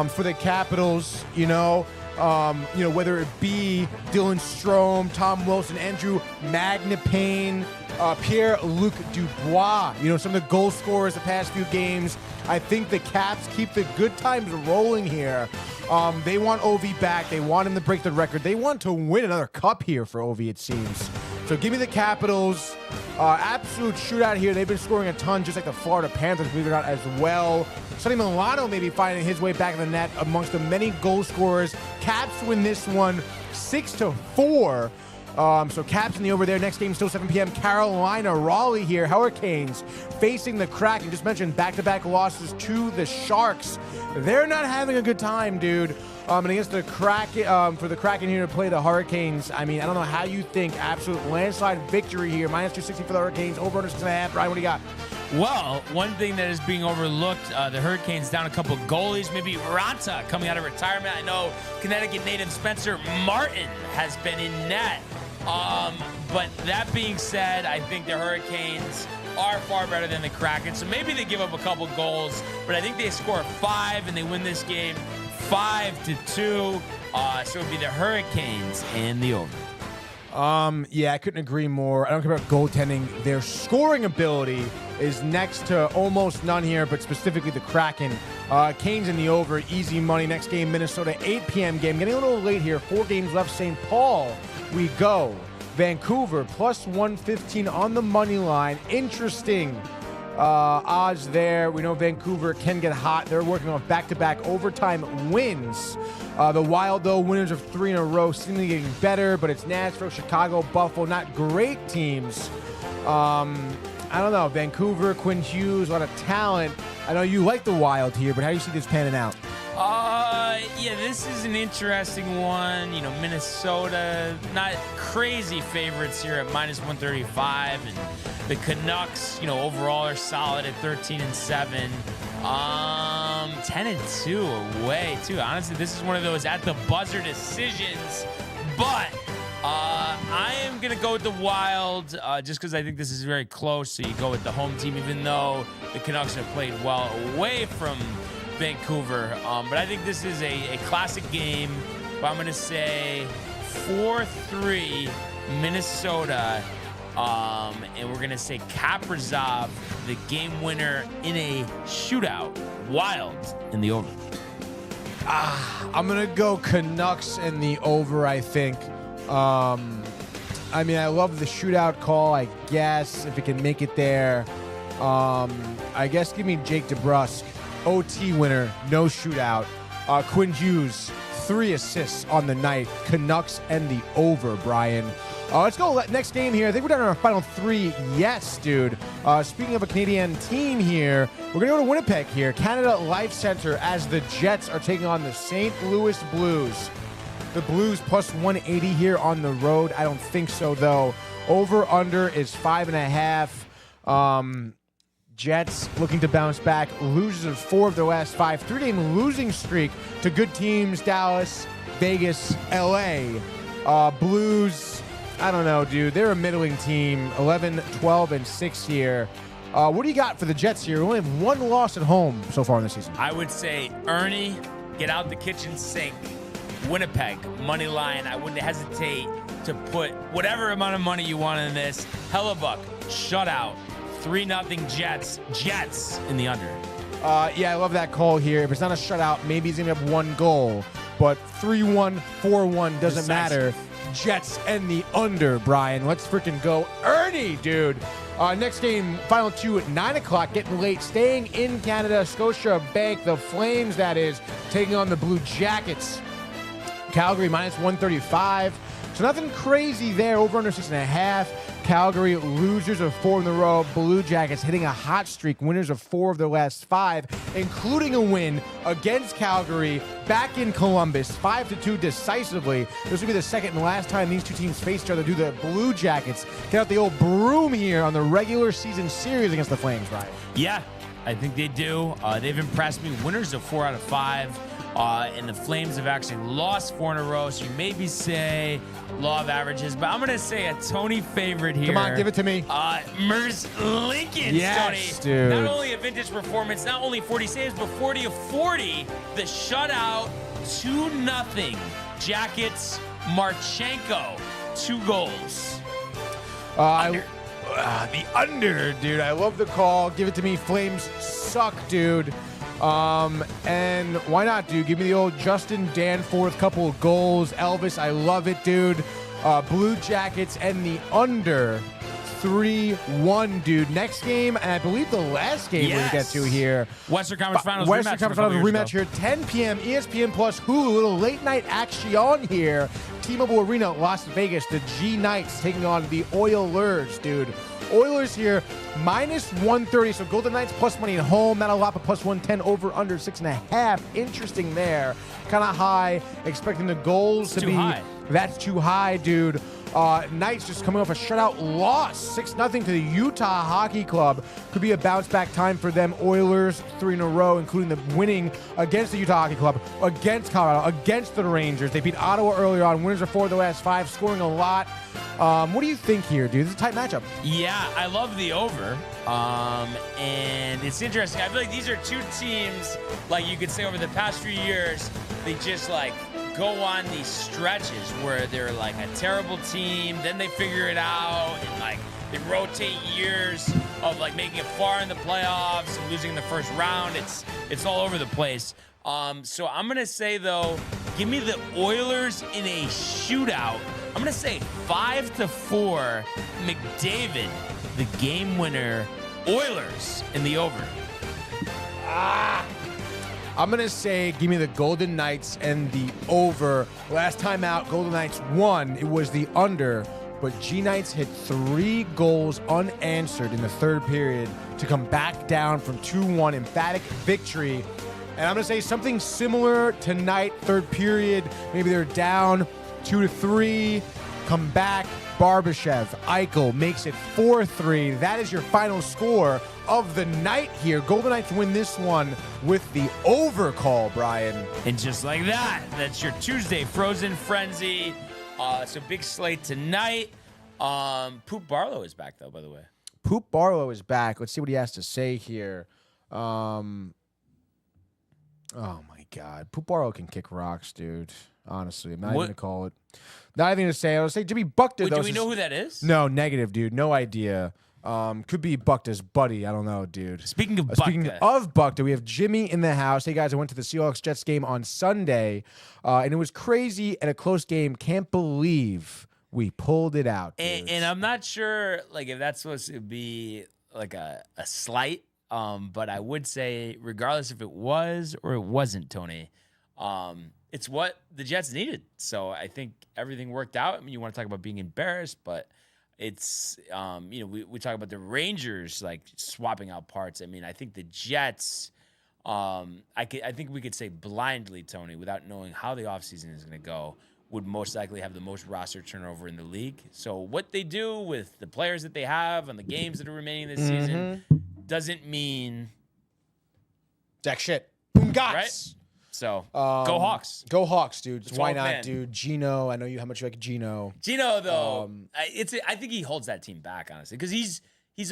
S6: for the Capitals. You know, whether it be Dylan Strome, Tom Wilson, Andrew Magnapane, Pierre-Luc Dubois. You know, some of the goal scorers the past few games. I think the Caps keep the good times rolling here. They want Ovi back. They want him to break the record. They want to win another cup here for Ovi, it seems. So give me the Capitals. Absolute shootout here. They've been scoring a ton, just like the Florida Panthers, believe it or not, as well. Sonny Milano maybe finding his way back in the net amongst the many goal scorers. Caps win this one 6-4. So Caps in the over there. Next game still 7 p.m. Carolina, Raleigh here. Hurricanes facing the Kraken. Just mentioned back-to-back losses to the Sharks. They're not having a good time, dude. And against the Kraken, for the Kraken here to play the Hurricanes, I mean, I don't know how you think. Absolute landslide victory here. Minus 260 for the Hurricanes. Over under 6.5. Brian, what do you got?
S5: Well, one thing that is being overlooked, the Hurricanes down a couple goalies. Maybe Ranta coming out of retirement. I know Connecticut native Spencer Martin has been in net. But that being said, I think the Hurricanes are far better than the Kraken. So maybe they give up a couple goals, but I think they score 5 and they win this game 5-2. So it would be the Hurricanes and the over.
S6: Yeah, I couldn't agree more. I don't care about goaltending. Their scoring ability is next to almost none here, but specifically the Kraken. Canes in the over, easy money. Next game, Minnesota, 8 p.m. game. Getting a little late here. 4 games left. St. Paul, we go. Vancouver, plus 115 on the money line. Interesting odds there. We know Vancouver can get hot. They're working on back-to-back overtime wins. The Wild, though, winners of 3 in a row, seemingly getting better, but it's Nashville, Chicago, Buffalo, not great teams. I don't know. Vancouver, Quinn Hughes, a lot of talent. I know you like the Wild here, but how do you see this panning out?
S5: Yeah, this is an interesting one. You know, Minnesota, not crazy favorites here at minus 135, and the Canucks, you know, overall are solid at 13-7. 10-2 away too. Honestly, this is one of those at the buzzer decisions, but I am gonna go with the Wild just because I think this is very close. So you go with the home team, even though the Canucks have played well away from Vancouver. But I think this is a classic game. But I'm going to say 4-3 Minnesota. And we're going to say Kaprizov, the game winner in a shootout. Wild in the over.
S6: I'm going to go Canucks in the over, I think. I mean, I love the shootout call, I guess, if it can make it there. I guess give me Jake DeBrusk. OT winner, no shootout. Quinn Hughes, 3 assists on the night. Canucks and the over, Brian. Let's go next game here. I think we're down to our final 3. Yes, dude. Speaking of a Canadian team here, we're going to go to Winnipeg here. Canada Life Center as the Jets are taking on the St. Louis Blues. The Blues plus 180 here on the road. I don't think so, though. Over-under is 5.5. Jets looking to bounce back. Losers of 4 of their last 5. 3-game losing streak to good teams, Dallas, Vegas, L.A. Blues, I don't know, dude. They're a middling team, 11, 12, and 6 here. What do you got for the Jets here? We only have 1 loss at home so far in the season.
S5: I would say, Ernie, get out the kitchen sink. Winnipeg, money line. I wouldn't hesitate to put whatever amount of money you want in this. Hellebuck, shutout. 3-0 Jets. Jets in the under.
S6: Yeah, I love that call here. If it's not a shutout, maybe he's going to have 1 goal. But 3-1, 4-1, doesn't matter. Jets and the under, Brian. Let's freaking go. Ernie, dude. Next game, final 2 at 9 o'clock, getting late. Staying in Canada, Scotia Bank, the Flames, that is, taking on the Blue Jackets. Calgary minus 135. So nothing crazy there. Over under 6.5. Calgary losers of 4 in a row. Blue Jackets hitting a hot streak. Winners of 4 of their last 5, including a win against Calgary back in Columbus, 5-2 decisively. This will be the second and last time these two teams face each other. Do the Blue Jackets get out the old broom here on the regular season series against the Flames, Ryan?
S5: Yeah, I think they do. They've impressed me. Winners of 4 out of 5. And the Flames have actually lost 4 in a row, so you maybe say law of averages, but I'm going to say a Tony favorite here.
S6: Come on, give it to me.
S5: Merz Lincoln,
S6: yes,
S5: Tony.
S6: Dude.
S5: Not only a vintage performance, not only 40 saves, but 40 of 40. The shutout, 2-0. Jackets, Marchenko, 2 goals.
S6: The under, dude. I love the call. Give it to me. Flames suck, dude. And why not, dude? Give me the old Justin Danforth couple of goals. Elvis, I love it, dude. Blue Jackets and the under 3-1, dude. Next game, and I believe the last game we're going to get to here.
S5: Western Conference Finals
S6: rematch here. 10 p.m. ESPN Plus Hulu. A little late night action here. T-Mobile Arena, Las Vegas. The G Knights taking on the Oilers, dude. Oilers here, minus 130. So Golden Knights plus money at home. Not a lot, but plus 110 over under 6.5. Interesting there. Kind of high. Expecting the goals to be
S5: high.
S6: That's too high, dude. Knights just coming off a shutout loss, 6-0 to the Utah Hockey Club. Could be a bounce back time for them. Oilers 3 in a row, including the winning against the Utah Hockey Club, against Colorado, against the Rangers. They beat Ottawa earlier on. Winners of 4 of the last 5, scoring a lot. What do you think here, dude? This is a tight matchup.
S5: Yeah, I love the over. And it's interesting. I feel like these are 2 teams, like you could say over the past few years, they just like go on these stretches where they're like a terrible team, then they figure it out, and like they rotate years of like making it far in the playoffs and losing in the first round. It's all over the place. So I'm gonna say though, give me the Oilers in a shootout. I'm gonna say 5-4. McDavid, the game winner. Oilers in the over.
S6: I'm going to say give me the Golden Knights and the over. Last time out, Golden Knights won. It was the under, but G-Knights hit 3 goals unanswered in the third period to come back down from 2-1. Emphatic victory. And I'm going to say something similar tonight, third period. Maybe they're down 2-3, come back. Barbashev, Eichel makes it 4-3. That is your final score of the night here. Golden Knights win this one with the over call,
S5: And just like that, that's your Tuesday Frozen Frenzy. So big slate tonight. Poop Barlow is back, though, by the way.
S6: Poop Barlow is back. Let's see what he has to say here. Oh, my God. Poop Barlow can kick rocks, dude. Honestly, I'm not even going to call it. Not even to say. I would say Jimmy Buckton.
S5: Do we know who that is?
S6: No, negative, dude. No idea. Could be Buckta's buddy. I don't know, dude.
S5: Speaking of
S6: Buckta, we have Jimmy in the house. Hey, guys, I went to the Seahawks-Jets game on Sunday, and it was crazy and a close game. Can't believe we pulled it out, dude.
S5: And I'm not sure, like, if that's supposed to be, like, a slight, but I would say, regardless if it was or it wasn't, Tony, It's what the Jets needed. So I think everything worked out. I mean, you want to talk about being embarrassed, but it's, we talk about the Rangers like swapping out parts. I mean, I think the Jets, I think we could say blindly, Tony, without knowing how the offseason is going to go, would most likely have the most roster turnover in the league. So what they do with the players that they have and the games that are remaining this season doesn't mean
S6: jack shit. Boom, guys.
S5: Right? So go Hawks.
S6: Go Hawks, dude.
S5: Let's
S6: Why
S5: hope,
S6: not,
S5: man.
S6: dude? Gino, I know you how much you like Gino.
S5: Gino, though, I think he holds that team back, honestly, because he's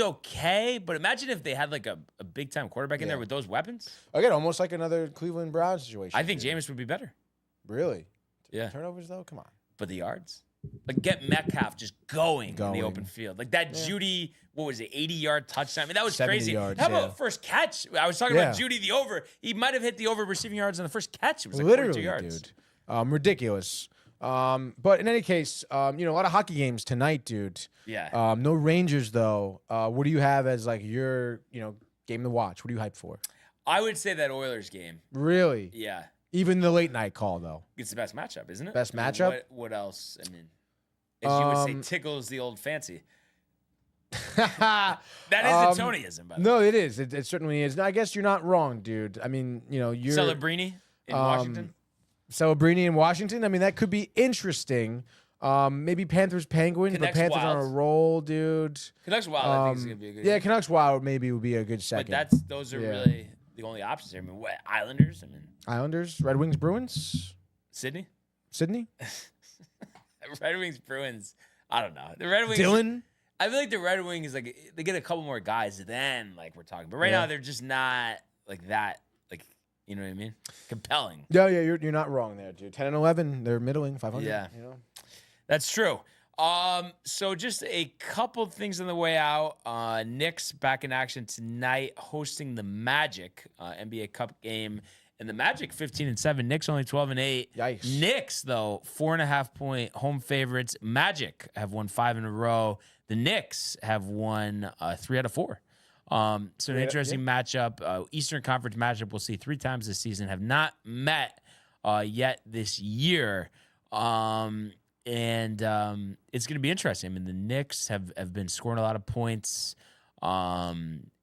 S5: okay. But imagine if they had like a big time quarterback in there with those weapons.
S6: Again, almost like another Cleveland Browns situation.
S5: I think Jameis would be better.
S6: Really?
S5: Yeah.
S6: Turnovers though, come on.
S5: But the yards, like get Metcalf just going in the open field, like that Judy. What was it? 80-yard touchdown. I mean, that was
S6: 70
S5: crazy.
S6: yards,
S5: How about first catch? I was talking about Judy the over. He might have hit the over receiving yards on the first catch. It was like 42 yards.
S6: Dude. Ridiculous. But in any case, a lot of hockey games tonight, dude.
S5: Yeah.
S6: No Rangers though. What do you have as like your game to watch? What are you hyped for?
S5: I would say that Oilers game.
S6: Really?
S5: Yeah.
S6: Even the late night call though.
S5: It's the best matchup, isn't it?
S6: Best matchup?
S5: What else? I mean, as you would say, tickles the old fancy. That is a Tonyism, by the way.
S6: No, it is. It certainly is. No, I guess you're not wrong, dude. I mean, you're
S5: Celebrini in Washington.
S6: Celebrini in Washington. I mean, that could be interesting. Maybe Panthers Penguins, but Panthers on a roll, dude.
S5: Canucks Wild, I think is gonna be a good.
S6: Yeah, Canucks Wild maybe would be a good second.
S5: But those are really the only options here. I mean, what Islanders? I mean,
S6: Islanders, Red Wings, Bruins,
S5: Sydney. Red Wings, Bruins. I don't know. The Red Wings.
S6: Dylan.
S5: I feel like the Red Wings, like they get a couple more guys than like we're talking, but right now they're just not like that. Like, you know what I mean? Compelling.
S6: Yeah, you're not wrong there, dude. 10 and 11, they're middling 500.
S5: Yeah, that's true. So just a couple things on the way out. Knicks back in action tonight, hosting the Magic NBA Cup game. And the Magic 15-7, Knicks only 12-8.
S6: Yikes.
S5: Knicks though 4.5-point home favorites. Magic have won 5 in a row. The Knicks have won 3 out of 4. So an interesting matchup. Eastern Conference matchup we'll see 3 times this season. Have not met yet this year. And it's going to be interesting. I mean, the Knicks have been scoring a lot of points. I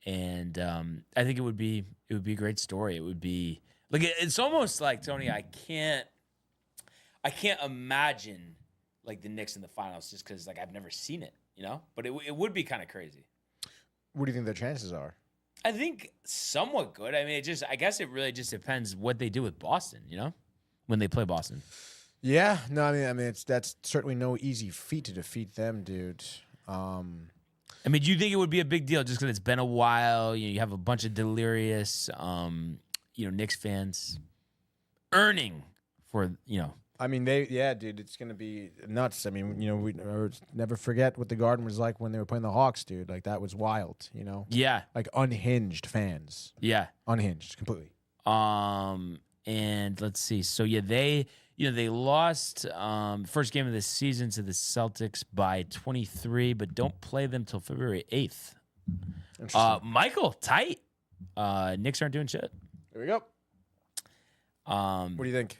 S5: think it would be a great story. It would be like it's almost like, Tony, I can't imagine like the Knicks in the finals just because like I've never seen it, But it would be kind of crazy.
S6: What do you think their chances are?
S5: I think somewhat good. I mean, I guess it really just depends what they do with Boston, when they play Boston.
S6: Yeah, no, I mean, that's certainly no easy feat to defeat them, dude.
S5: I mean, do you think it would be a big deal just because it's been a while? You have a bunch of delirious, Knicks fans earning for,
S6: I mean, dude, it's gonna be nuts. I mean, we never forget what the Garden was like when they were playing the Hawks, dude. Like that was wild,
S5: Yeah.
S6: Like unhinged fans.
S5: Yeah.
S6: Unhinged completely.
S5: And let's see. So yeah, they lost first game of the season to the Celtics by 23, but don't play them till February 8th. Michael, tight. Knicks aren't doing shit.
S6: There we go. What do you think?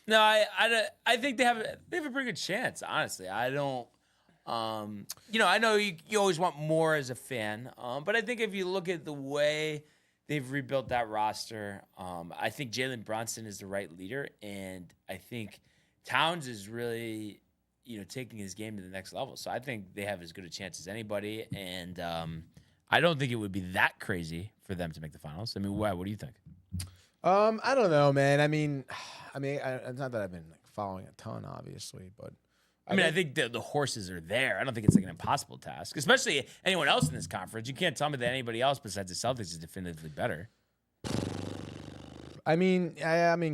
S5: No, I think they have a pretty good chance. Honestly, I don't. I know you always want more as a fan, but I think if you look at the way they've rebuilt that roster, I think Jalen Brunson is the right leader, and I think Towns is really, taking his game to the next level. So I think they have as good a chance as anybody, and I don't think it would be that crazy for them to make the finals. I mean, what do you think?
S6: I don't know, man. I mean, it's not that I've been like following a ton, obviously, but
S5: I think the horses are there. I don't think it's like an impossible task, especially anyone else in this conference. You can't tell me that anybody else besides the Celtics is definitively better.
S6: I mean,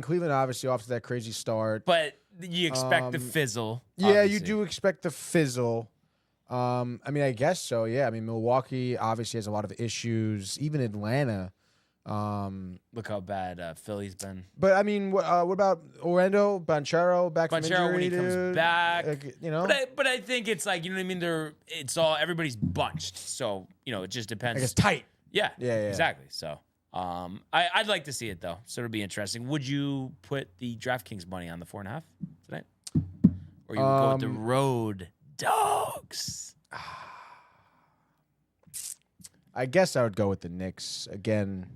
S6: Cleveland obviously off to that crazy start,
S5: but you expect the fizzle.
S6: Yeah,
S5: obviously.
S6: You do expect the fizzle. I mean, I guess so. Yeah, I mean, Milwaukee obviously has a lot of issues. Even Atlanta.
S5: Look how bad Philly's been.
S6: But I mean, what about Orlando Banchero back from injury,
S5: when he
S6: dude?
S5: comes back,
S6: But
S5: I think it's like, what I mean. Everybody's bunched, so it just depends.
S6: I guess tight.
S5: Yeah,
S6: Yeah.
S5: exactly. So I'd like to see it though, so it'll be interesting. Would you put the DraftKings money on the 4.5 tonight, or you would go with the road dogs?
S6: I guess I would go with the Knicks again.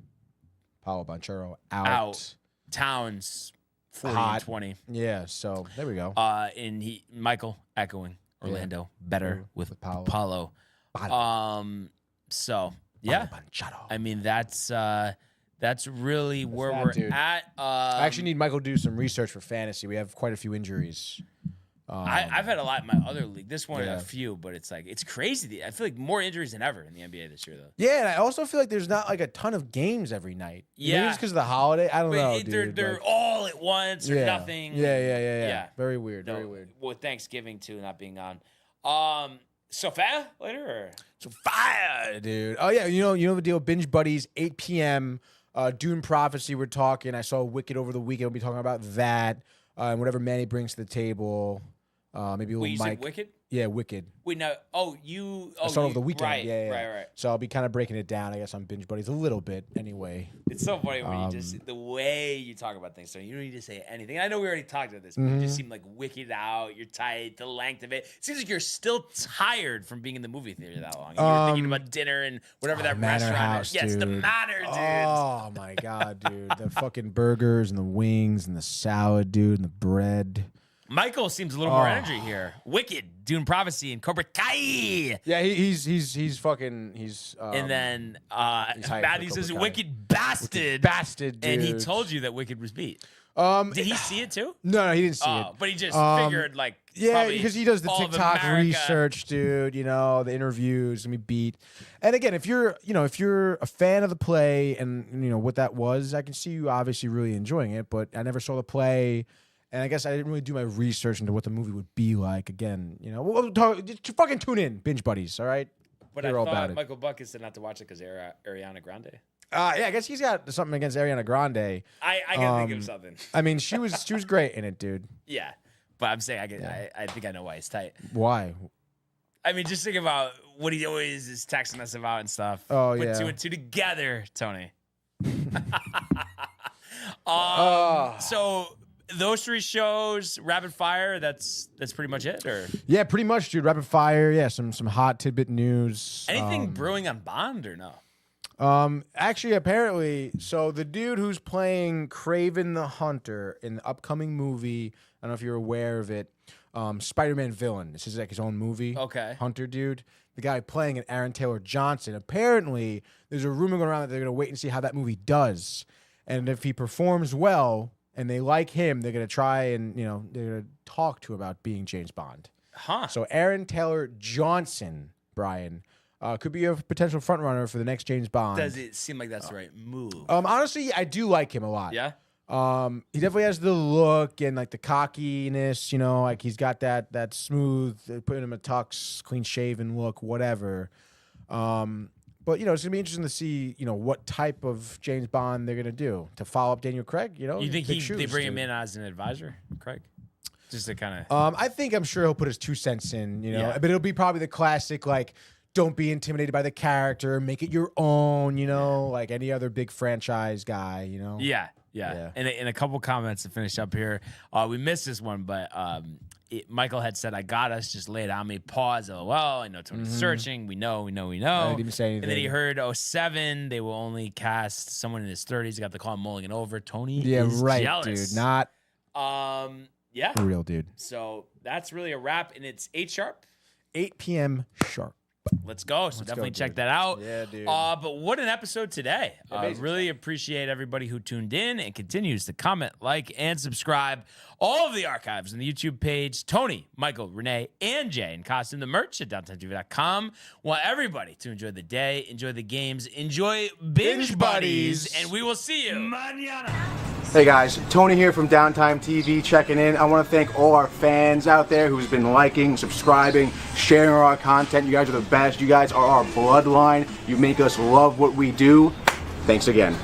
S6: Paulo Banchero out.
S5: Towns 40-20.
S6: Yeah, so there we go.
S5: And Michael echoing Orlando better with Paulo. So yeah, I mean that's really where we're at.
S6: I actually need Michael to do some research for fantasy. We have quite a few injuries.
S5: I've had a lot in my other league. This one, a few, but it's crazy. I feel like more injuries than ever in the NBA this year, though.
S6: Yeah, and I also feel like there's not like a ton of games every night.
S5: Yeah,
S6: maybe it's because of the holiday. I don't know, dude.
S5: They're all at once or nothing.
S6: Yeah. Very weird. Very weird.
S5: With Thanksgiving too not being on. Sophia later or
S6: Sophia, dude. Oh yeah, you know the deal. Binge Buddies, 8 p.m. Dune Prophecy. We're talking. I saw Wicked over the weekend. We'll be talking about that and whatever Manny brings to the table. Maybe
S5: Wait, you
S6: Mike.
S5: said Wicked?
S6: Yeah, Wicked.
S5: Wait, no. I
S6: saw it over the weekend.
S5: Right,
S6: yeah.
S5: Right.
S6: So I'll be kind of breaking it down, I guess, on Binge Buddies a little bit anyway.
S5: It's so funny when you just, the way you talk about things, so you don't need to say anything. I know we already talked about this, but you just seem like wicked out. You're tight, the length of it. It seems like you're still tired from being in the movie theater that long. You're thinking about dinner and whatever that
S6: Manor
S5: restaurant
S6: House,
S5: is. Yes, the
S6: dude.
S5: Manor, dude.
S6: Oh, my God, dude. The fucking burgers and the wings and the salad, dude, and the bread.
S5: Michael seems a little more energy here. Wicked, Dune Prophecy, and Cobra Kai.
S6: Yeah, he's fucking
S5: and then Matthew says Wicked Bastard.
S6: Bastard, dude.
S5: And he told you that Wicked was beat. Did he see it too?
S6: No, he didn't see it.
S5: But he just figured
S6: because he does the TikTok research, dude. You know, the interviews and we beat. And again, if you're a fan of the play and you know what that was, I can see you obviously really enjoying it. But I never saw the play. And I guess I didn't really do my research into what the movie would be like. Again, you know, we'll talk, just fucking tune in, Binge Buddies, all right?
S5: But I thought Michael Buck said not to watch it because Ariana Grande.
S6: Yeah, I guess he's got something against Ariana Grande.
S5: I gotta think of something.
S6: I mean, she was great in it, dude.
S5: Yeah, but I'm saying I think I know why he's tight.
S6: Why?
S5: I mean, just think about what he always is texting us about and stuff.
S6: Oh,
S5: Put
S6: yeah.
S5: 2 and 2 together, Tony. So those 3 shows, rapid fire. That's pretty much it, or
S6: yeah, pretty much, dude. Rapid fire. Yeah, some hot tidbit news.
S5: Anything brewing on Bond or no?
S6: Actually, apparently, so the dude who's playing Kraven the Hunter in the upcoming movie, I don't know if you're aware of it, Spider-Man villain. This is like his own movie.
S5: Okay.
S6: Hunter dude. The guy playing it, Aaron Taylor Johnson. Apparently, there's a rumor going around that they're gonna wait and see how that movie does, and if he performs well. And they like him, they're going to try and, you know, they're going to talk to about being James Bond.
S5: Huh.
S6: So Aaron Taylor Johnson, Brian, could be a potential frontrunner for the next James Bond.
S5: Does it seem like that's the right move?
S6: Honestly, I do like him a lot.
S5: Yeah?
S6: He definitely has the look and, like, the cockiness, you know, like he's got that smooth, putting him a tux, clean-shaven look, whatever. But, you know, it's going to be interesting to see, you know, what type of James Bond they're going to do to follow up Daniel Craig, you know?
S5: You think they bring him in as an advisor, Craig? Just to kind
S6: of... I'm sure he'll put his 2 cents in, you know? But it'll be probably the classic, like, don't be intimidated by the character, make it your own, you know? Like any other big franchise guy, you know?
S5: Yeah. And a couple comments to finish up here. We missed this one, but Michael had said, I got us, just lay it on me. Pause, LOL. I know Tony's searching. We know.
S6: I didn't even say anything.
S5: And then he heard 07, they will only cast someone in his 30s. He got the call mulling over. Tony is jealous.
S6: Dude. Not
S5: yeah.
S6: a real dude.
S5: So that's really a wrap, and it's 8 sharp.
S6: 8 p.m. sharp.
S5: Let's go. So definitely check that out.
S6: Yeah, dude.
S5: But what an episode today. Really appreciate everybody who tuned in and continues to comment, like, and subscribe. All of the archives on the YouTube page. Tony, Michael, Renee, and Jay in costume. The merch at downtownTV.com. Want everybody to enjoy the day, enjoy the games, enjoy Binge Buddies, and we will see you mañana.
S9: Hey guys, Tony here from Downtime TV checking in. I want to thank all our fans out there who's been liking, subscribing, sharing our content. You guys are the best. You guys are our bloodline. You make us love what we do. Thanks again.